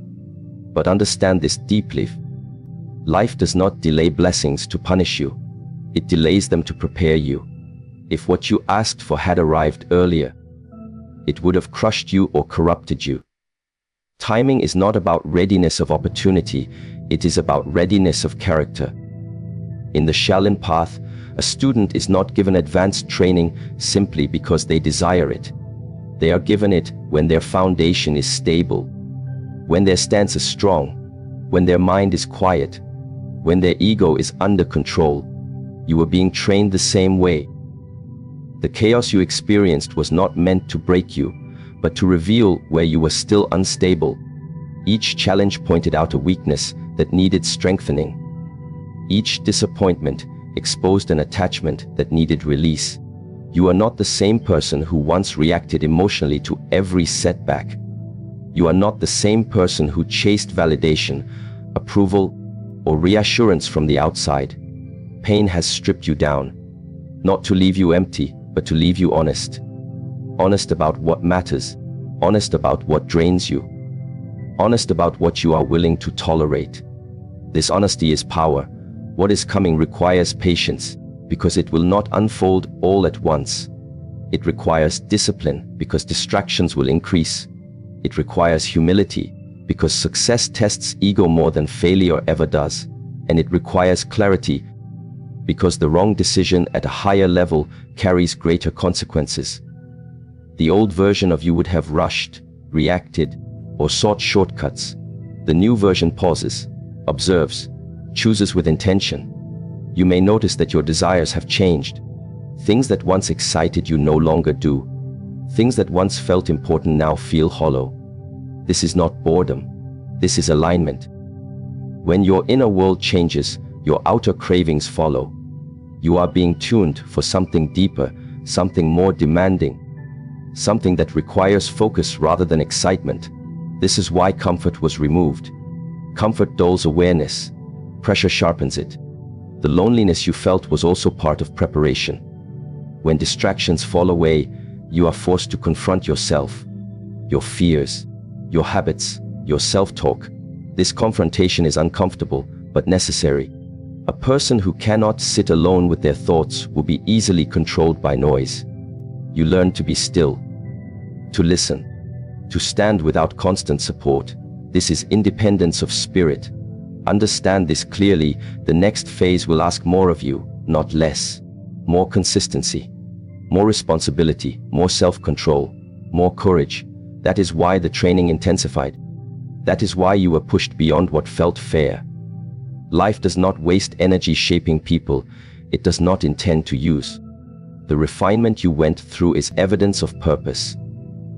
But understand this deeply. Life does not delay blessings to punish you. It delays them to prepare you. If what you asked for had arrived earlier, it would have crushed you or corrupted you. Timing is not about readiness of opportunity, it is about readiness of character. In the Shaolin path, a student is not given advanced training simply because they desire it. They are given it when their foundation is stable, when their stance is strong, when their mind is quiet, when their ego is under control. You were being trained the same way. The chaos you experienced was not meant to break you, but to reveal where you were still unstable. Each challenge pointed out a weakness that needed strengthening. Each disappointment exposed an attachment that needed release. You are not the same person who once reacted emotionally to every setback. You are not the same person who chased validation, approval, or reassurance from the outside. Pain has stripped you down, not to leave you empty, but to leave you honest. Honest about what matters, honest about what drains you, honest about what you are willing to tolerate. This honesty is power. What is coming requires patience, because it will not unfold all at once. It requires discipline, because distractions will increase. It requires humility, because success tests ego more than failure ever does. And it requires clarity, because the wrong decision at a higher level carries greater consequences. The old version of you would have rushed, reacted, or sought shortcuts. The new version pauses, observes, chooses with intention. You may notice that your desires have changed. Things that once excited you no longer do. Things that once felt important now feel hollow. This is not boredom. This is alignment. When your inner world changes, your outer cravings follow. You are being tuned for something deeper, something more demanding, something that requires focus rather than excitement. This is why comfort was removed. Comfort dulls awareness. Pressure sharpens it. The loneliness you felt was also part of preparation. When distractions fall away, you are forced to confront yourself, your fears, your habits, your self-talk. This confrontation is uncomfortable, but necessary. A person who cannot sit alone with their thoughts will be easily controlled by noise. You learn to be still, to listen, to stand without constant support. This is independence of spirit. Understand this clearly. The next phase will ask more of you, not less. More consistency, more responsibility, more self-control, more courage. That is why the training intensified. That is why you were pushed beyond what felt fair. Life does not waste energy shaping people it does not intend to use. The refinement you went through is evidence of purpose.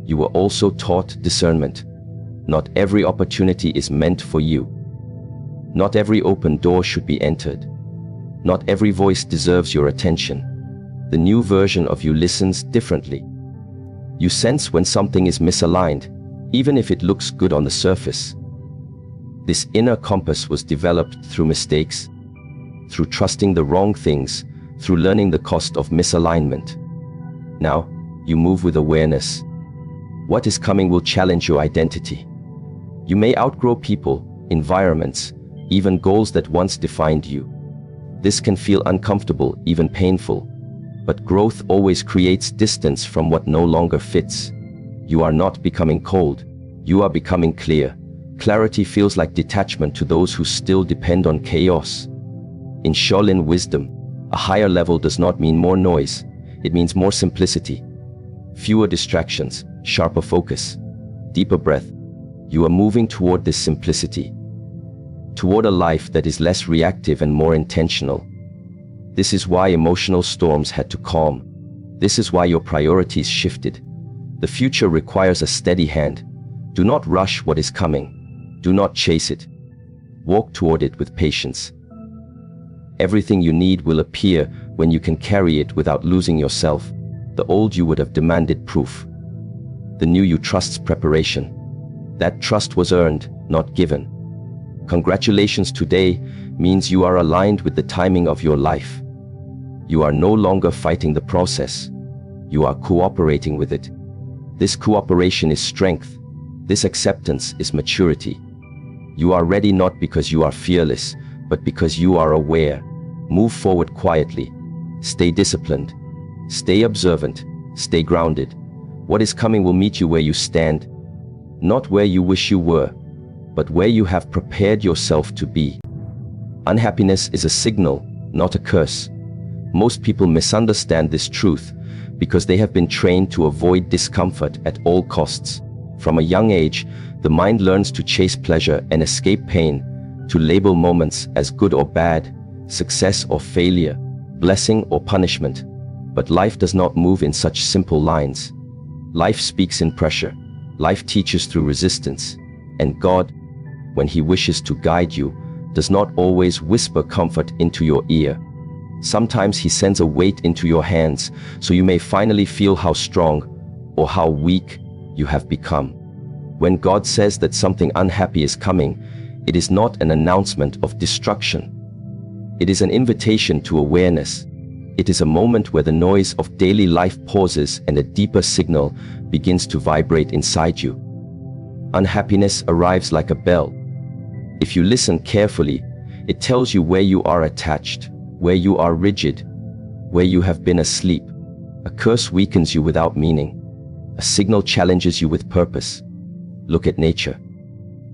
You were also taught discernment. Not every opportunity is meant for you. Not every open door should be entered. Not every voice deserves your attention. The new version of you listens differently. You sense when something is misaligned, even if it looks good on the surface. This inner compass was developed through mistakes, through trusting the wrong things, through learning the cost of misalignment. Now, you move with awareness. What is coming will challenge your identity. You may outgrow people, environments, even goals that once defined you. This can feel uncomfortable, even painful. But growth always creates distance from what no longer fits. You are not becoming cold. You are becoming clear. Clarity feels like detachment to those who still depend on chaos. In Shaolin wisdom, a higher level does not mean more noise. It means more simplicity. Fewer distractions, sharper focus, deeper breath. You are moving toward this simplicity, toward a life that is less reactive and more intentional. This is why emotional storms had to calm. This is why your priorities shifted. The future requires a steady hand. Do not rush what is coming. Do not chase it. Walk toward it with patience. Everything you need will appear when you can carry it without losing yourself. The old you would have demanded proof. The new you trusts preparation. That trust was earned, not given. Congratulations today means you are aligned with the timing of your life. You are no longer fighting the process. You are cooperating with it. This cooperation is strength. This acceptance is maturity. You are ready not because you are fearless, but because you are aware. Move forward quietly. Stay disciplined. Stay observant. Stay grounded. What is coming will meet you where you stand, not where you wish you were, but where you have prepared yourself to be. Unhappiness is a signal, not a curse. Most people misunderstand this truth because they have been trained to avoid discomfort at all costs. From a young age, the mind learns to chase pleasure and escape pain, to label moments as good or bad, success or failure, blessing or punishment. But life does not move in such simple lines. Life speaks in pressure. Life teaches through resistance. And God, when He wishes to guide you, does not always whisper comfort into your ear. Sometimes He sends a weight into your hands so you may finally feel how strong or how weak you have become. When God says that something unhappy is coming, it is not an announcement of destruction. It is an invitation to awareness. It is a moment where the noise of daily life pauses and a deeper signal begins to vibrate inside you. Unhappiness arrives like a bell. If you listen carefully, it tells you where you are attached, where you are rigid, where you have been asleep. A curse weakens you without meaning. A signal challenges you with purpose. Look at nature.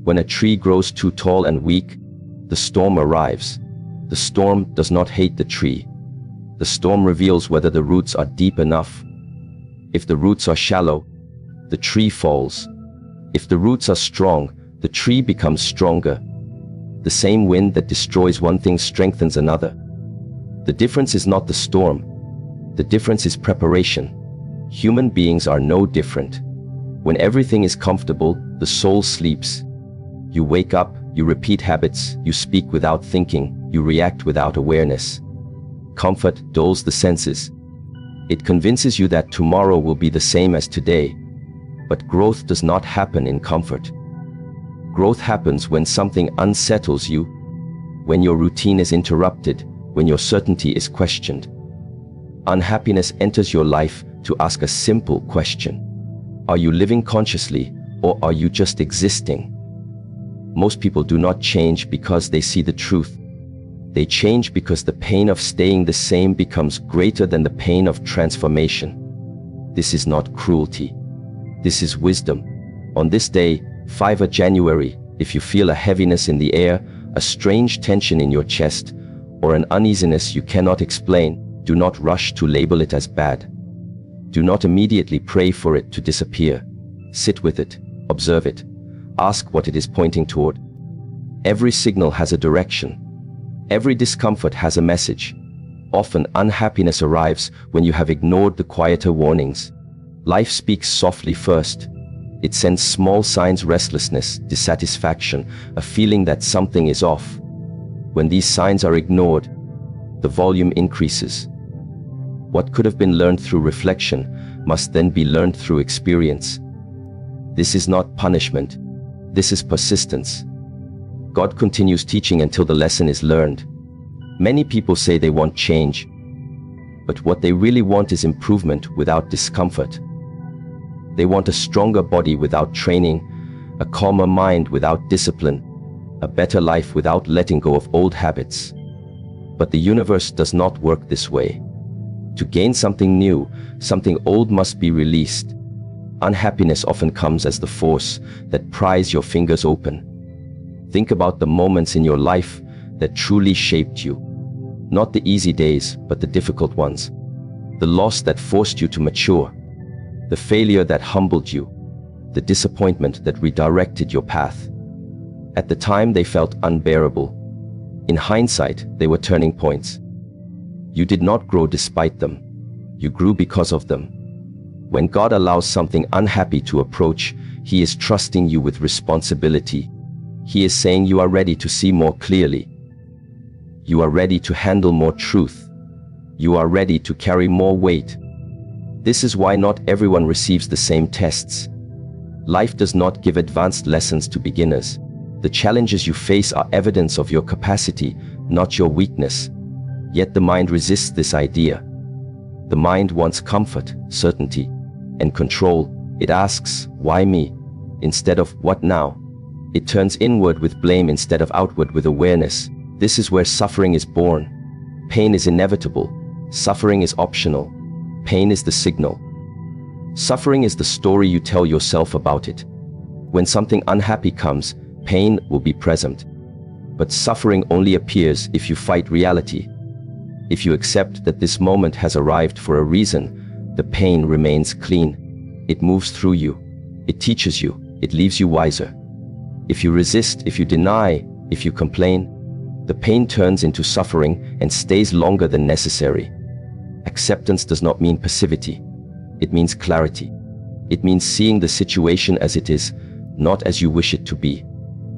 When a tree grows too tall and weak, the storm arrives. The storm does not hate the tree. The storm reveals whether the roots are deep enough. If the roots are shallow, the tree falls. If the roots are strong, the tree becomes stronger. The same wind that destroys one thing strengthens another. The difference is not the storm. The difference is preparation. Human beings are no different. When everything is comfortable, the soul sleeps. You wake up, you repeat habits, you speak without thinking, you react without awareness. Comfort dulls the senses. It convinces you that tomorrow will be the same as today. But growth does not happen in comfort. Growth happens when something unsettles you, when your routine is interrupted, when your certainty is questioned. Unhappiness enters your life to ask a simple question. Are you living consciously, or are you just existing? Most people do not change because they see the truth. They change because the pain of staying the same becomes greater than the pain of transformation. This is not cruelty. This is wisdom. On this day, 5 January, if you feel a heaviness in the air, a strange tension in your chest, or an uneasiness you cannot explain, do not rush to label it as bad. Do not immediately pray for it to disappear. Sit with it, observe it, ask what it is pointing toward. Every signal has a direction. Every discomfort has a message. Often unhappiness arrives when you have ignored the quieter warnings. Life speaks softly first. It sends small signs: restlessness, dissatisfaction, a feeling that something is off. When these signs are ignored, the volume increases. What could have been learned through reflection must then be learned through experience. This is not punishment. This is persistence. God continues teaching until the lesson is learned. Many people say they want change, but what they really want is improvement without discomfort. They want a stronger body without training, a calmer mind without discipline, a better life without letting go of old habits. But the universe does not work this way. To gain something new, something old must be released. Unhappiness often comes as the force that pries your fingers open. Think about the moments in your life that truly shaped you. Not the easy days, but the difficult ones. The loss that forced you to mature. The failure that humbled you. The disappointment that redirected your path. At the time, they felt unbearable. In hindsight, they were turning points. You did not grow despite them. You grew because of them. When God allows something unhappy to approach, He is trusting you with responsibility. He is saying you are ready to see more clearly. You are ready to handle more truth. You are ready to carry more weight. This is why not everyone receives the same tests. Life does not give advanced lessons to beginners. The challenges you face are evidence of your capacity, not your weakness. Yet the mind resists this idea. The mind wants comfort, certainty, and control. It asks, "Why me?" instead of "What now?" It turns inward with blame instead of outward with awareness. This is where suffering is born. Pain is inevitable. Suffering is optional. Pain is the signal. Suffering is the story you tell yourself about it. When something unhappy comes, pain will be present. But suffering only appears if you fight reality. If you accept that this moment has arrived for a reason, the pain remains clean. It moves through you. It teaches you. It leaves you wiser. If you resist, if you deny, if you complain, the pain turns into suffering and stays longer than necessary. Acceptance does not mean passivity. It means clarity. It means seeing the situation as it is, not as you wish it to be.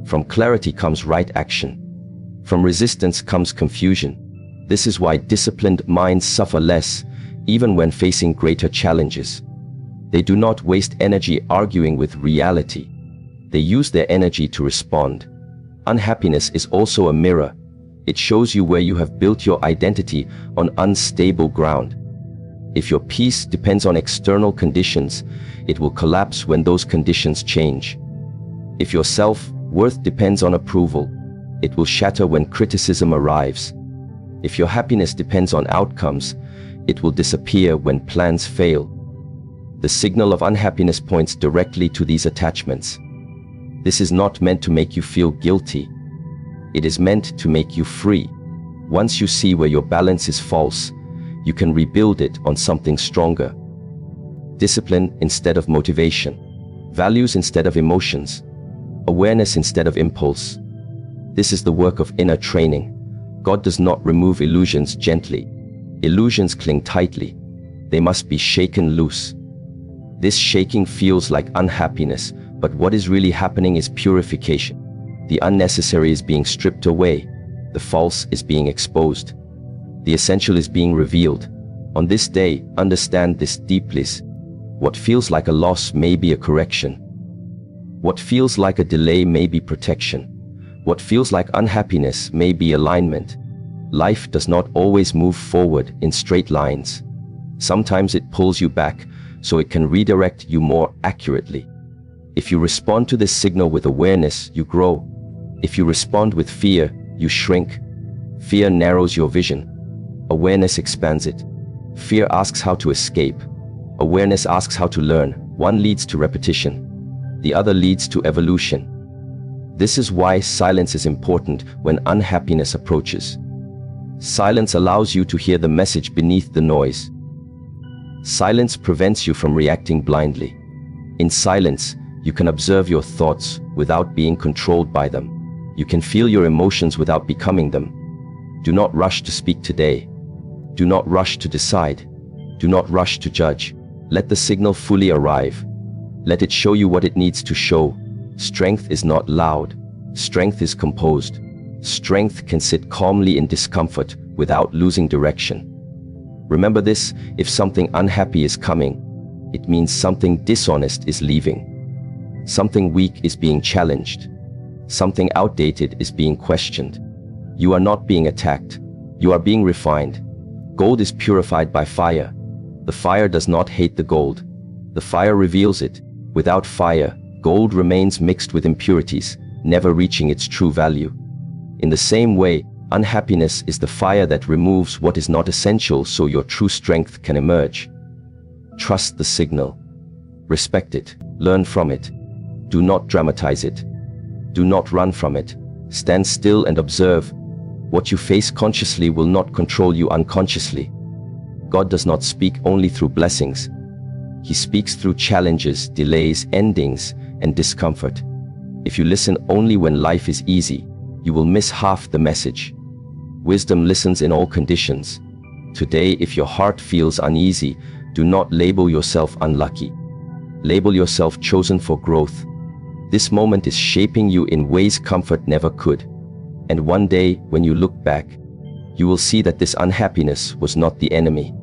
From clarity comes right action. From resistance comes confusion. This is why disciplined minds suffer less, even when facing greater challenges. They do not waste energy arguing with reality. They use their energy to respond. Unhappiness is also a mirror. It shows you where you have built your identity on unstable ground. If your peace depends on external conditions, it will collapse when those conditions change. If your self-worth depends on approval, it will shatter when criticism arrives. If your happiness depends on outcomes, it will disappear when plans fail. The signal of unhappiness points directly to these attachments. This is not meant to make you feel guilty. It is meant to make you free. Once you see where your balance is false, you can rebuild it on something stronger. Discipline instead of motivation. Values instead of emotions. Awareness instead of impulse. This is the work of inner training. God does not remove illusions gently. Illusions cling tightly. They must be shaken loose. This shaking feels like unhappiness, but what is really happening is purification. The unnecessary is being stripped away. The false is being exposed. The essential is being revealed. On this day, understand this deeply. What feels like a loss may be a correction. What feels like a delay may be protection. What feels like unhappiness may be alignment. Life does not always move forward in straight lines. Sometimes it pulls you back so it can redirect you more accurately. If you respond to this signal with awareness, you grow. If you respond with fear, you shrink. Fear narrows your vision. Awareness expands it. Fear asks how to escape. Awareness asks how to learn. One leads to repetition. The other leads to evolution. This is why silence is important when unhappiness approaches. Silence allows you to hear the message beneath the noise. Silence prevents you from reacting blindly. In silence, you can observe your thoughts without being controlled by them. You can feel your emotions without becoming them. Do not rush to speak today. Do not rush to decide. Do not rush to judge. Let the signal fully arrive. Let it show you what it needs to show. Strength is not loud. Strength is composed. Strength can sit calmly in discomfort without losing direction. Remember this: if something unhappy is coming, it means something dishonest is leaving. Something weak is being challenged. Something outdated is being questioned. You are not being attacked. You are being refined. Gold is purified by fire. The fire does not hate the gold. The fire reveals it. Without fire, gold remains mixed with impurities, never reaching its true value. In the same way, unhappiness is the fire that removes what is not essential so your true strength can emerge. Trust the signal. Respect it. Learn from it. Do not dramatize it. Do not run from it. Stand still and observe. What you face consciously will not control you unconsciously. God does not speak only through blessings. He speaks through challenges, delays, endings, and discomfort. If you listen only when life is easy, you will miss half the message. Wisdom listens in all conditions. Today, if your heart feels uneasy, do not label yourself unlucky. Label yourself chosen for growth. This moment is shaping you in ways comfort never could. And one day, when you look back, you will see that this unhappiness was not the enemy.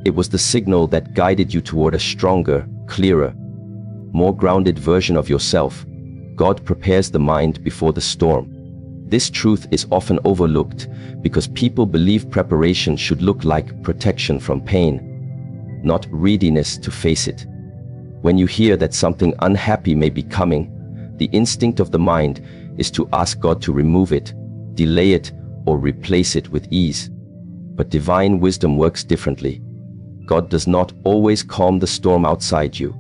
It was the signal that guided you toward a stronger, clearer, more grounded version of yourself. God prepares the mind before the storm. This truth is often overlooked because people believe preparation should look like protection from pain, not readiness to face it. When you hear that something unhappy may be coming, the instinct of the mind is to ask God to remove it. delay it, or replace it with ease. But divine wisdom works differently. God does not always calm the storm outside you.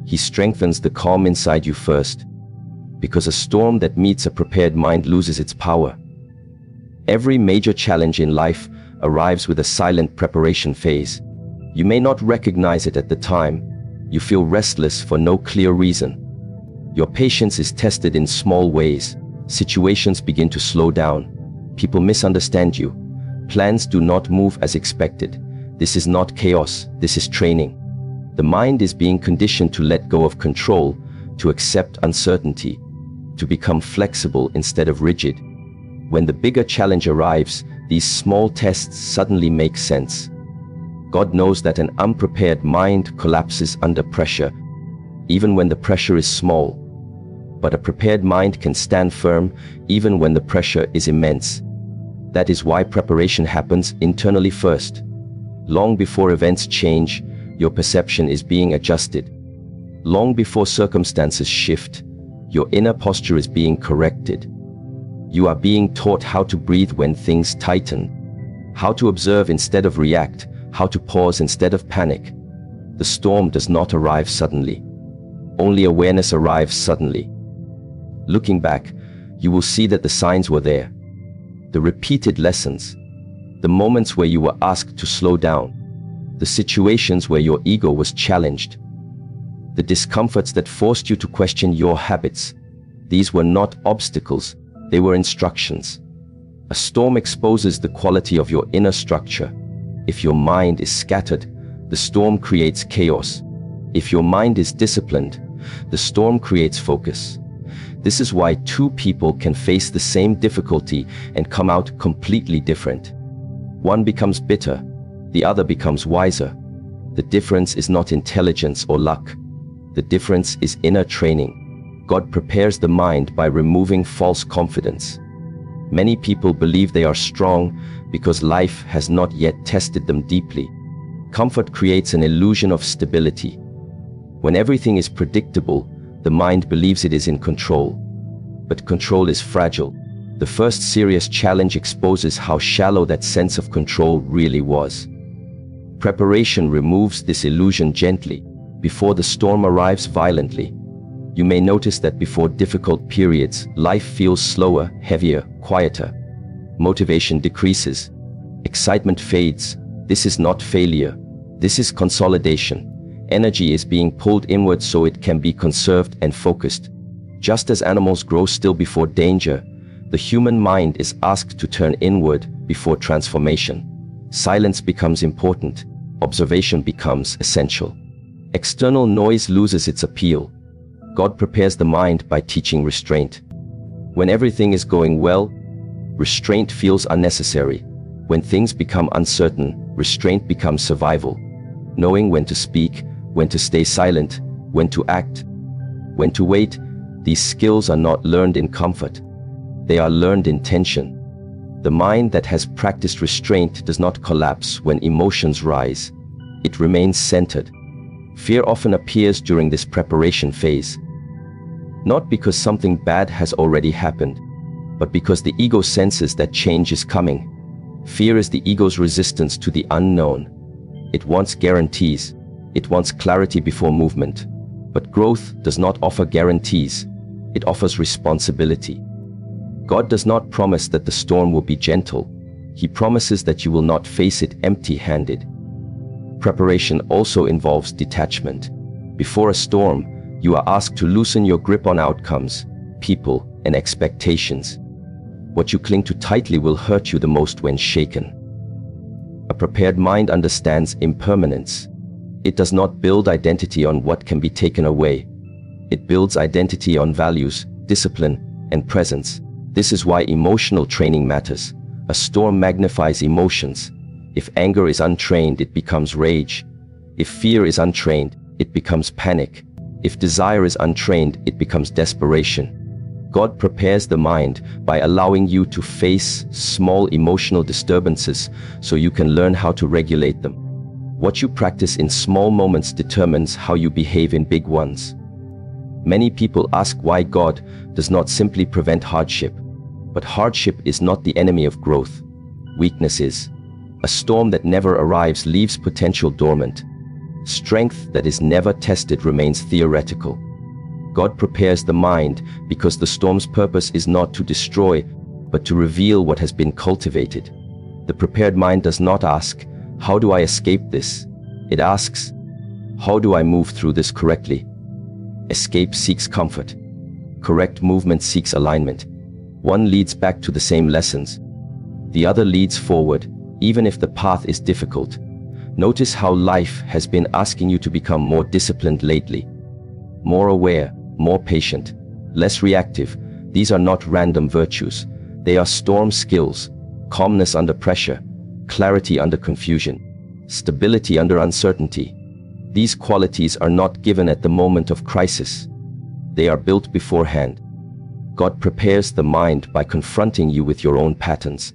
He strengthens the calm inside you first, because a storm that meets a prepared mind loses its power. Every major challenge in life arrives with a silent preparation phase. You may not recognize it at the time. You feel restless for no clear reason. Your patience is tested in small ways. Situations begin to slow down. People misunderstand you. Plans do not move as expected. This is not chaos, this is training. The mind is being conditioned to let go of control, to accept uncertainty, to become flexible instead of rigid. When the bigger challenge arrives, these small tests suddenly make sense. God knows that an unprepared mind collapses under pressure, even when the pressure is small. But a prepared mind can stand firm even when the pressure is immense. That is why preparation happens internally first. Long before events change, your perception is being adjusted. Long before circumstances shift, your inner posture is being corrected. You are being taught how to breathe when things tighten, how to observe instead of react, how to pause instead of panic. The storm does not arrive suddenly. Only awareness arrives suddenly. Looking back, you will see that the signs were there. The repeated lessons, the moments where you were asked to slow down, the situations where your ego was challenged, the discomforts that forced you to question your habits. These were not obstacles, they were instructions. A storm exposes the quality of your inner structure. If your mind is scattered, the storm creates chaos. If your mind is disciplined, the storm creates focus. This is why two people can face the same difficulty and come out completely different. One becomes bitter, the other becomes wiser. The difference is not intelligence or luck. The difference is inner training. God prepares the mind by removing false confidence. Many people believe they are strong because life has not yet tested them deeply. Comfort creates an illusion of stability. When everything is predictable, the mind believes it is in control. But control is fragile. The first serious challenge exposes how shallow that sense of control really was. Preparation removes this illusion gently, before the storm arrives violently. You may notice that before difficult periods, life feels slower, heavier, quieter. Motivation decreases. Excitement fades. This is not failure. This is consolidation. Energy is being pulled inward so it can be conserved and focused. Just as animals grow still before danger, the human mind is asked to turn inward before transformation. Silence becomes important. Observation becomes essential. External noise loses its appeal. God prepares the mind by teaching restraint. When everything is going well, restraint feels unnecessary. When things become uncertain, restraint becomes survival. Knowing when to speak, when to stay silent, when to act, when to wait, these skills are not learned in comfort. They are learned in tension. The mind that has practiced restraint does not collapse when emotions rise. It remains centered. Fear often appears during this preparation phase. Not because something bad has already happened, but because the ego senses that change is coming. Fear is the ego's resistance to the unknown. It wants guarantees. It wants clarity before movement. But growth does not offer guarantees. It offers responsibility. God does not promise that the storm will be gentle. He promises that you will not face it empty-handed. Preparation also involves detachment. Before a storm, you are asked to loosen your grip on outcomes, people, and expectations. What you cling to tightly will hurt you the most when shaken. A prepared mind understands impermanence. It does not build identity on what can be taken away. It builds identity on values, discipline, and presence. This is why emotional training matters. A storm magnifies emotions. If anger is untrained, it becomes rage. If fear is untrained, it becomes panic. If desire is untrained, it becomes desperation. God prepares the mind by allowing you to face small emotional disturbances so you can learn how to regulate them. What you practice in small moments determines how you behave in big ones. Many people ask why God does not simply prevent hardship, But hardship is not the enemy of growth. Weakness is. A storm that never arrives leaves potential dormant. Strength that is never tested remains theoretical. God prepares the mind because the storm's purpose is not to destroy, but to reveal what has been cultivated. The prepared mind does not ask, "How do I escape this?" It asks, "How do I move through this correctly?" Escape seeks comfort. Correct movement seeks alignment. One leads back to the same lessons. The other leads forward, even if the path is difficult. Notice how life has been asking you to become more disciplined lately. More aware, more patient, less reactive. These are not random virtues. They are storm skills: calmness under pressure, clarity under confusion, stability under uncertainty. These qualities are not given at the moment of crisis. They are built beforehand. God prepares the mind by confronting you with your own patterns.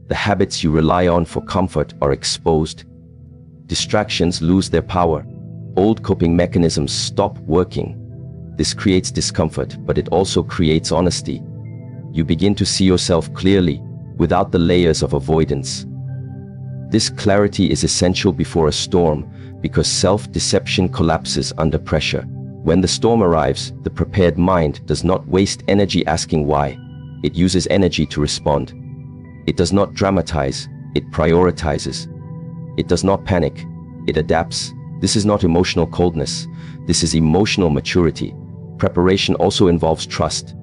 The habits you rely on for comfort are exposed. Distractions lose their power. Old coping mechanisms stop working. This creates discomfort, but it also creates honesty. You begin to see yourself clearly, without the layers of avoidance. This clarity is essential before a storm, because self-deception collapses under pressure. When the storm arrives, the prepared mind does not waste energy asking why. It uses energy to respond. It does not dramatize, it prioritizes. It does not panic, it adapts. This is not emotional coldness. This is emotional maturity. Preparation also involves trust.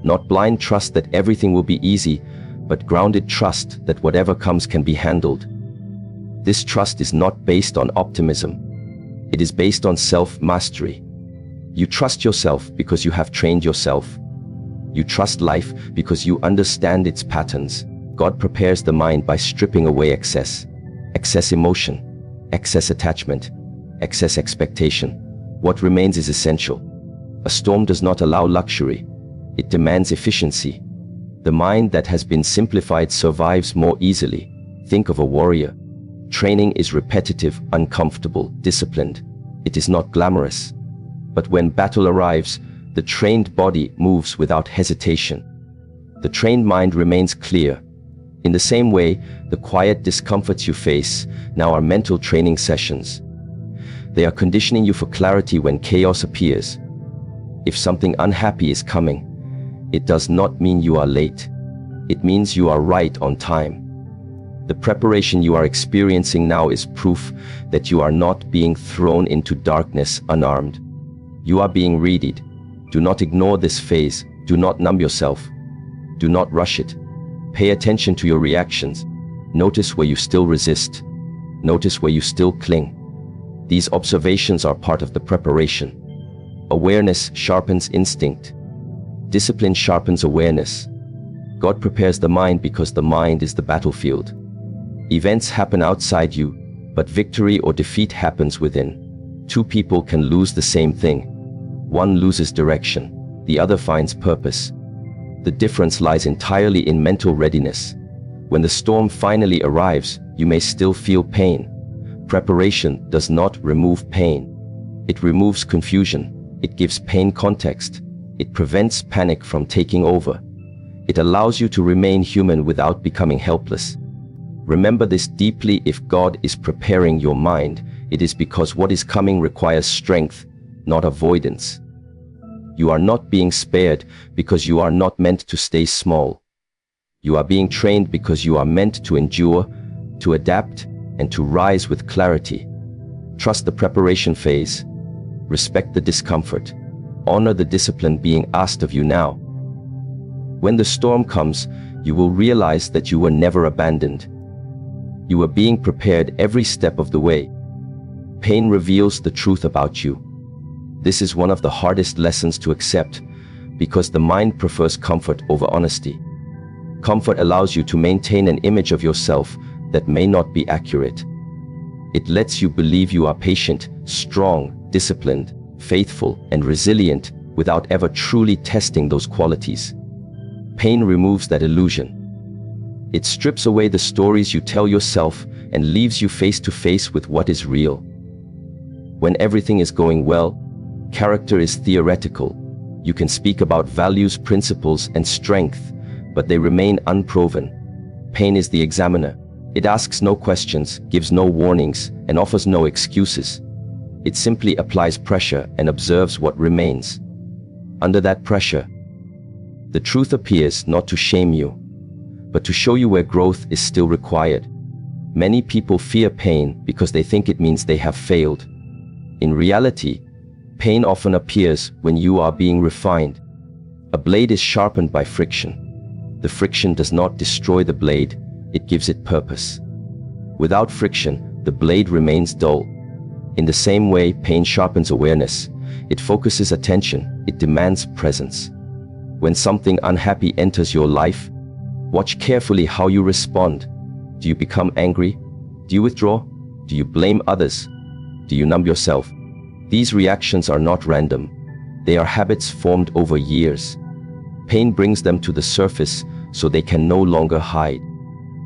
Not blind trust that everything will be easy, but grounded trust that whatever comes can be handled. This trust is not based on optimism. It is based on self-mastery. You trust yourself because you have trained yourself. You trust life because you understand its patterns. God prepares the mind by stripping away excess. Excess emotion, excess attachment, excess expectation. What remains is essential. A storm does not allow luxury. It demands efficiency. The mind that has been simplified survives more easily. Think of a warrior. Training is repetitive, uncomfortable, disciplined. It is not glamorous. But when battle arrives, the trained body moves without hesitation. The trained mind remains clear. In the same way, the quiet discomforts you face now are mental training sessions. They are conditioning you for clarity when chaos appears. If something unhappy is coming, it does not mean you are late. It means you are right on time. The preparation you are experiencing now is proof that you are not being thrown into darkness unarmed. You are being readied. Do not ignore this phase. Do not numb yourself. Do not rush it. Pay attention to your reactions. Notice where you still resist. Notice where you still cling. These observations are part of the preparation. Awareness sharpens instinct. Discipline sharpens awareness. God prepares the mind because the mind is the battlefield. Events happen outside you, but victory or defeat happens within. Two people can lose the same thing. One loses direction, the other finds purpose. The difference lies entirely in mental readiness. When the storm finally arrives, you may still feel pain. Preparation does not remove pain. It removes confusion. It gives pain context. It prevents panic from taking over. It allows you to remain human without becoming helpless. Remember this deeply: if God is preparing your mind, it is because what is coming requires strength, not avoidance. You are not being spared because you are not meant to stay small. You are being trained because you are meant to endure, to adapt, and to rise with clarity. Trust the preparation phase. Respect the discomfort. Honor the discipline being asked of you now. When the storm comes, you will realize that you were never abandoned. You were being prepared every step of the way. Pain reveals the truth about you. This is one of the hardest lessons to accept, because the mind prefers comfort over honesty. Comfort allows you to maintain an image of yourself that may not be accurate. It lets you believe you are patient, strong, disciplined, faithful, and resilient without ever truly testing those qualities. Pain removes that illusion. It strips away the stories you tell yourself and leaves you face to face with what is real. When everything is going well, character is theoretical. You can speak about values, principles, and strength, but they remain unproven. Pain is the examiner. It asks no questions, gives no warnings, and offers no excuses. It simply applies pressure and observes what remains. Under that pressure, the truth appears not to shame you, but to show you where growth is still required. Many people fear pain because they think it means they have failed. In reality, pain often appears when you are being refined. A blade is sharpened by friction. The friction does not destroy the blade, it gives it purpose. Without friction, the blade remains dull. In the same way, pain sharpens awareness. It focuses attention, it demands presence. When something unhappy enters your life, watch carefully how you respond. Do you become angry? Do you withdraw? Do you blame others? Do you numb yourself? These reactions are not random. They are habits formed over years. Pain brings them to the surface so they can no longer hide.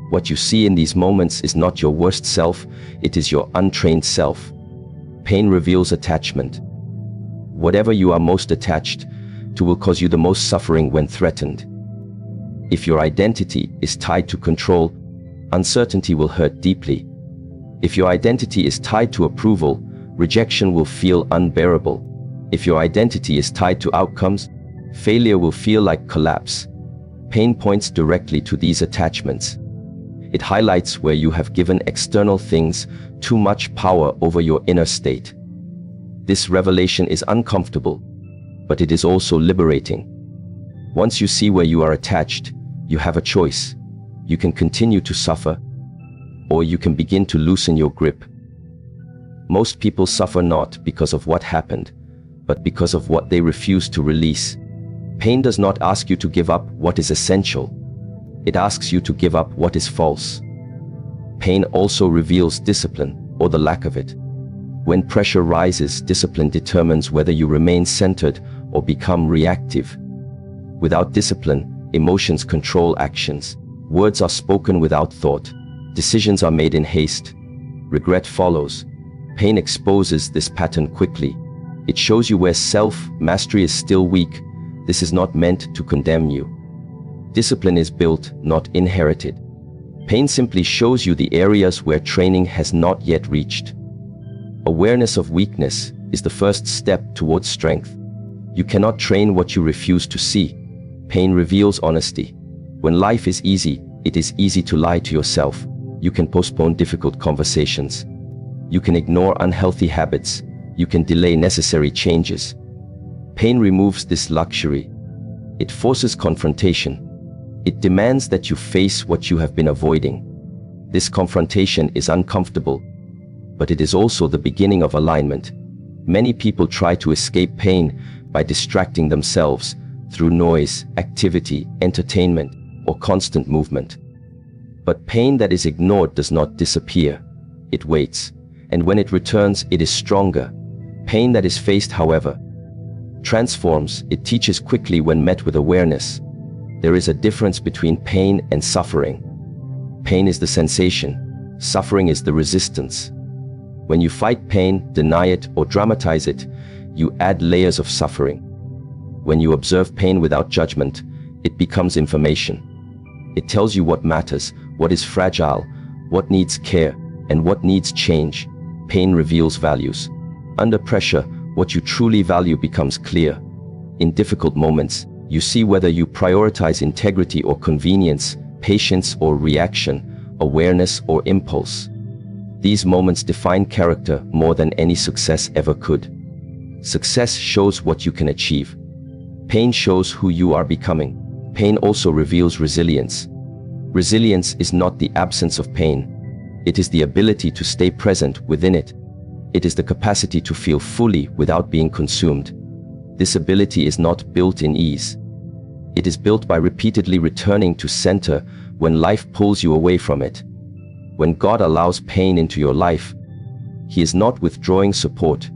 What you see in these moments is not your worst self, it is your untrained self. Pain reveals attachment. Whatever you are most attached to will cause you the most suffering when threatened. If your identity is tied to control, uncertainty will hurt deeply. If your identity is tied to approval, rejection will feel unbearable. If your identity is tied to outcomes, failure will feel like collapse. Pain points directly to these attachments. It highlights where you have given external things too much power over your inner state. This revelation is uncomfortable, but it is also liberating. Once you see where you are attached, you have a choice. You can continue to suffer, or you can begin to loosen your grip. Most people suffer not because of what happened, but because of what they refuse to release. Pain does not ask you to give up what is essential. It asks you to give up what is false. Pain also reveals discipline, or the lack of it. When pressure rises, discipline determines whether you remain centered or become reactive. Without discipline, emotions control actions. Words are spoken without thought. Decisions are made in haste. Regret follows. Pain exposes this pattern quickly. It shows you where self-mastery is still weak. This is not meant to condemn you. Discipline is built, not inherited. Pain simply shows you the areas where training has not yet reached. Awareness of weakness is the first step towards strength. You cannot train what you refuse to see. Pain reveals honesty. When life is easy, it is easy to lie to yourself. You can postpone difficult conversations. You can ignore unhealthy habits. You can delay necessary changes. Pain removes this luxury. It forces confrontation. It demands that you face what you have been avoiding. This confrontation is uncomfortable, but it is also the beginning of alignment. Many people try to escape pain by distracting themselves through noise, activity, entertainment, or constant movement. But pain that is ignored does not disappear. It waits, and when it returns, it is stronger. Pain that is faced, however, transforms. It teaches quickly when met with awareness. There is a difference between pain and suffering. Pain is the sensation. Suffering is the resistance. When you fight pain, deny it, or dramatize it, you add layers of suffering. When you observe pain without judgment, it becomes information. It tells you what matters, what is fragile, what needs care, and what needs change. Pain reveals values. Under pressure, what you truly value becomes clear. In difficult moments, you see whether you prioritize integrity or convenience, patience or reaction, awareness or impulse. These moments define character more than any success ever could. Success shows what you can achieve. Pain shows who you are becoming. Pain also reveals resilience. Resilience is not the absence of pain. It is the ability to stay present within it. It is the capacity to feel fully without being consumed. This ability is not built in ease. It is built by repeatedly returning to center when life pulls you away from it. When God allows pain into your life, He is not withdrawing support.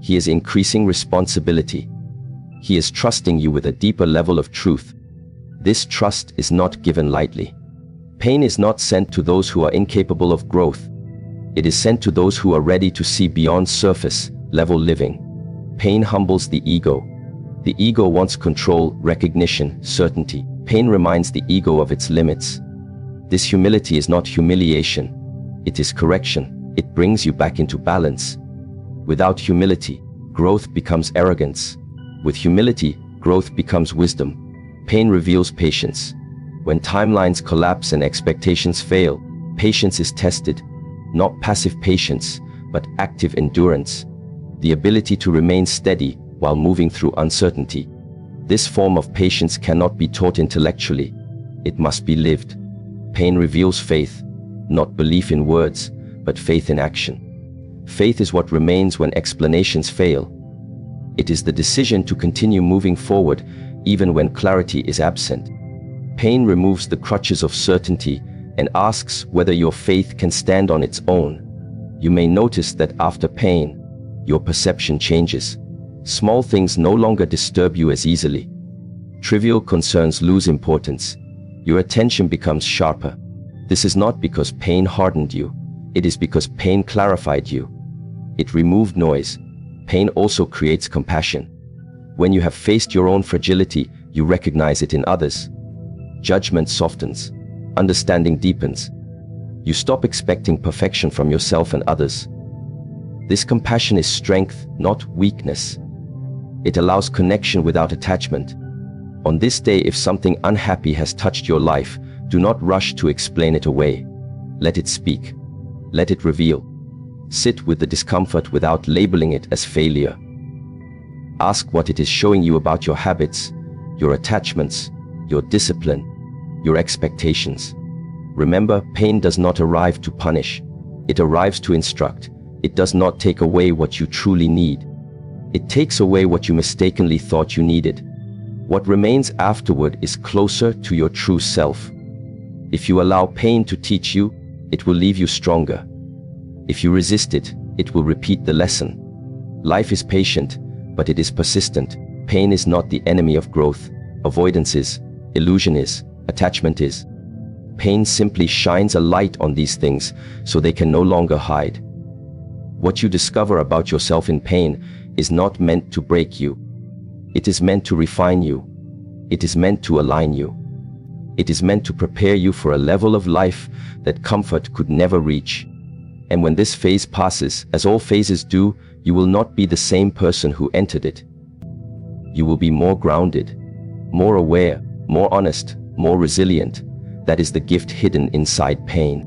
He is increasing responsibility. He is trusting you with a deeper level of truth. This trust is not given lightly. Pain is not sent to those who are incapable of growth. It is sent to those who are ready to see beyond surface-level living. Pain humbles the ego. The ego wants control, recognition, certainty. Pain reminds the ego of its limits. This humility is not humiliation. It is correction. It brings you back into balance. Without humility, growth becomes arrogance. With humility, growth becomes wisdom. Pain reveals patience. When timelines collapse and expectations fail, patience is tested. Not passive patience, but active endurance. The ability to remain steady while moving through uncertainty. This form of patience cannot be taught intellectually. It must be lived. Pain reveals faith, not belief in words, but faith in action. Faith is what remains when explanations fail. It is the decision to continue moving forward even when clarity is absent. Pain removes the crutches of certainty and asks whether your faith can stand on its own. You may notice that after pain, your perception changes. Small things no longer disturb you as easily. Trivial concerns lose importance. Your attention becomes sharper. This is not because pain hardened you. It is because pain clarified you. It removed noise. Pain also creates compassion. When you have faced your own fragility, you recognize it in others. Judgment softens. Understanding deepens. You stop expecting perfection from yourself and others. This compassion is strength, not weakness. It allows connection without attachment. On this day, if something unhappy has touched your life, do not rush to explain it away. Let it speak. Let it reveal. Sit with the discomfort without labeling it as failure. Ask what it is showing you about your habits, your attachments, your discipline, your expectations. Remember, pain does not arrive to punish. It arrives to instruct. It does not take away what you truly need. It takes away what you mistakenly thought you needed. What remains afterward is closer to your true self. If you allow pain to teach you, it will leave you stronger. If you resist it, it will repeat the lesson. Life is patient, but it is persistent. Pain is not the enemy of growth. Avoidance is. Illusion is. Attachment is. Pain simply shines a light on these things so they can no longer hide. What you discover about yourself in pain is not meant to break you. It is meant to refine you. It is meant to align you. It is meant to prepare you for a level of life that comfort could never reach. And when this phase passes, as all phases do, you will not be the same person who entered it. You will be more grounded, more aware, more honest, more resilient. That is the gift hidden inside pain.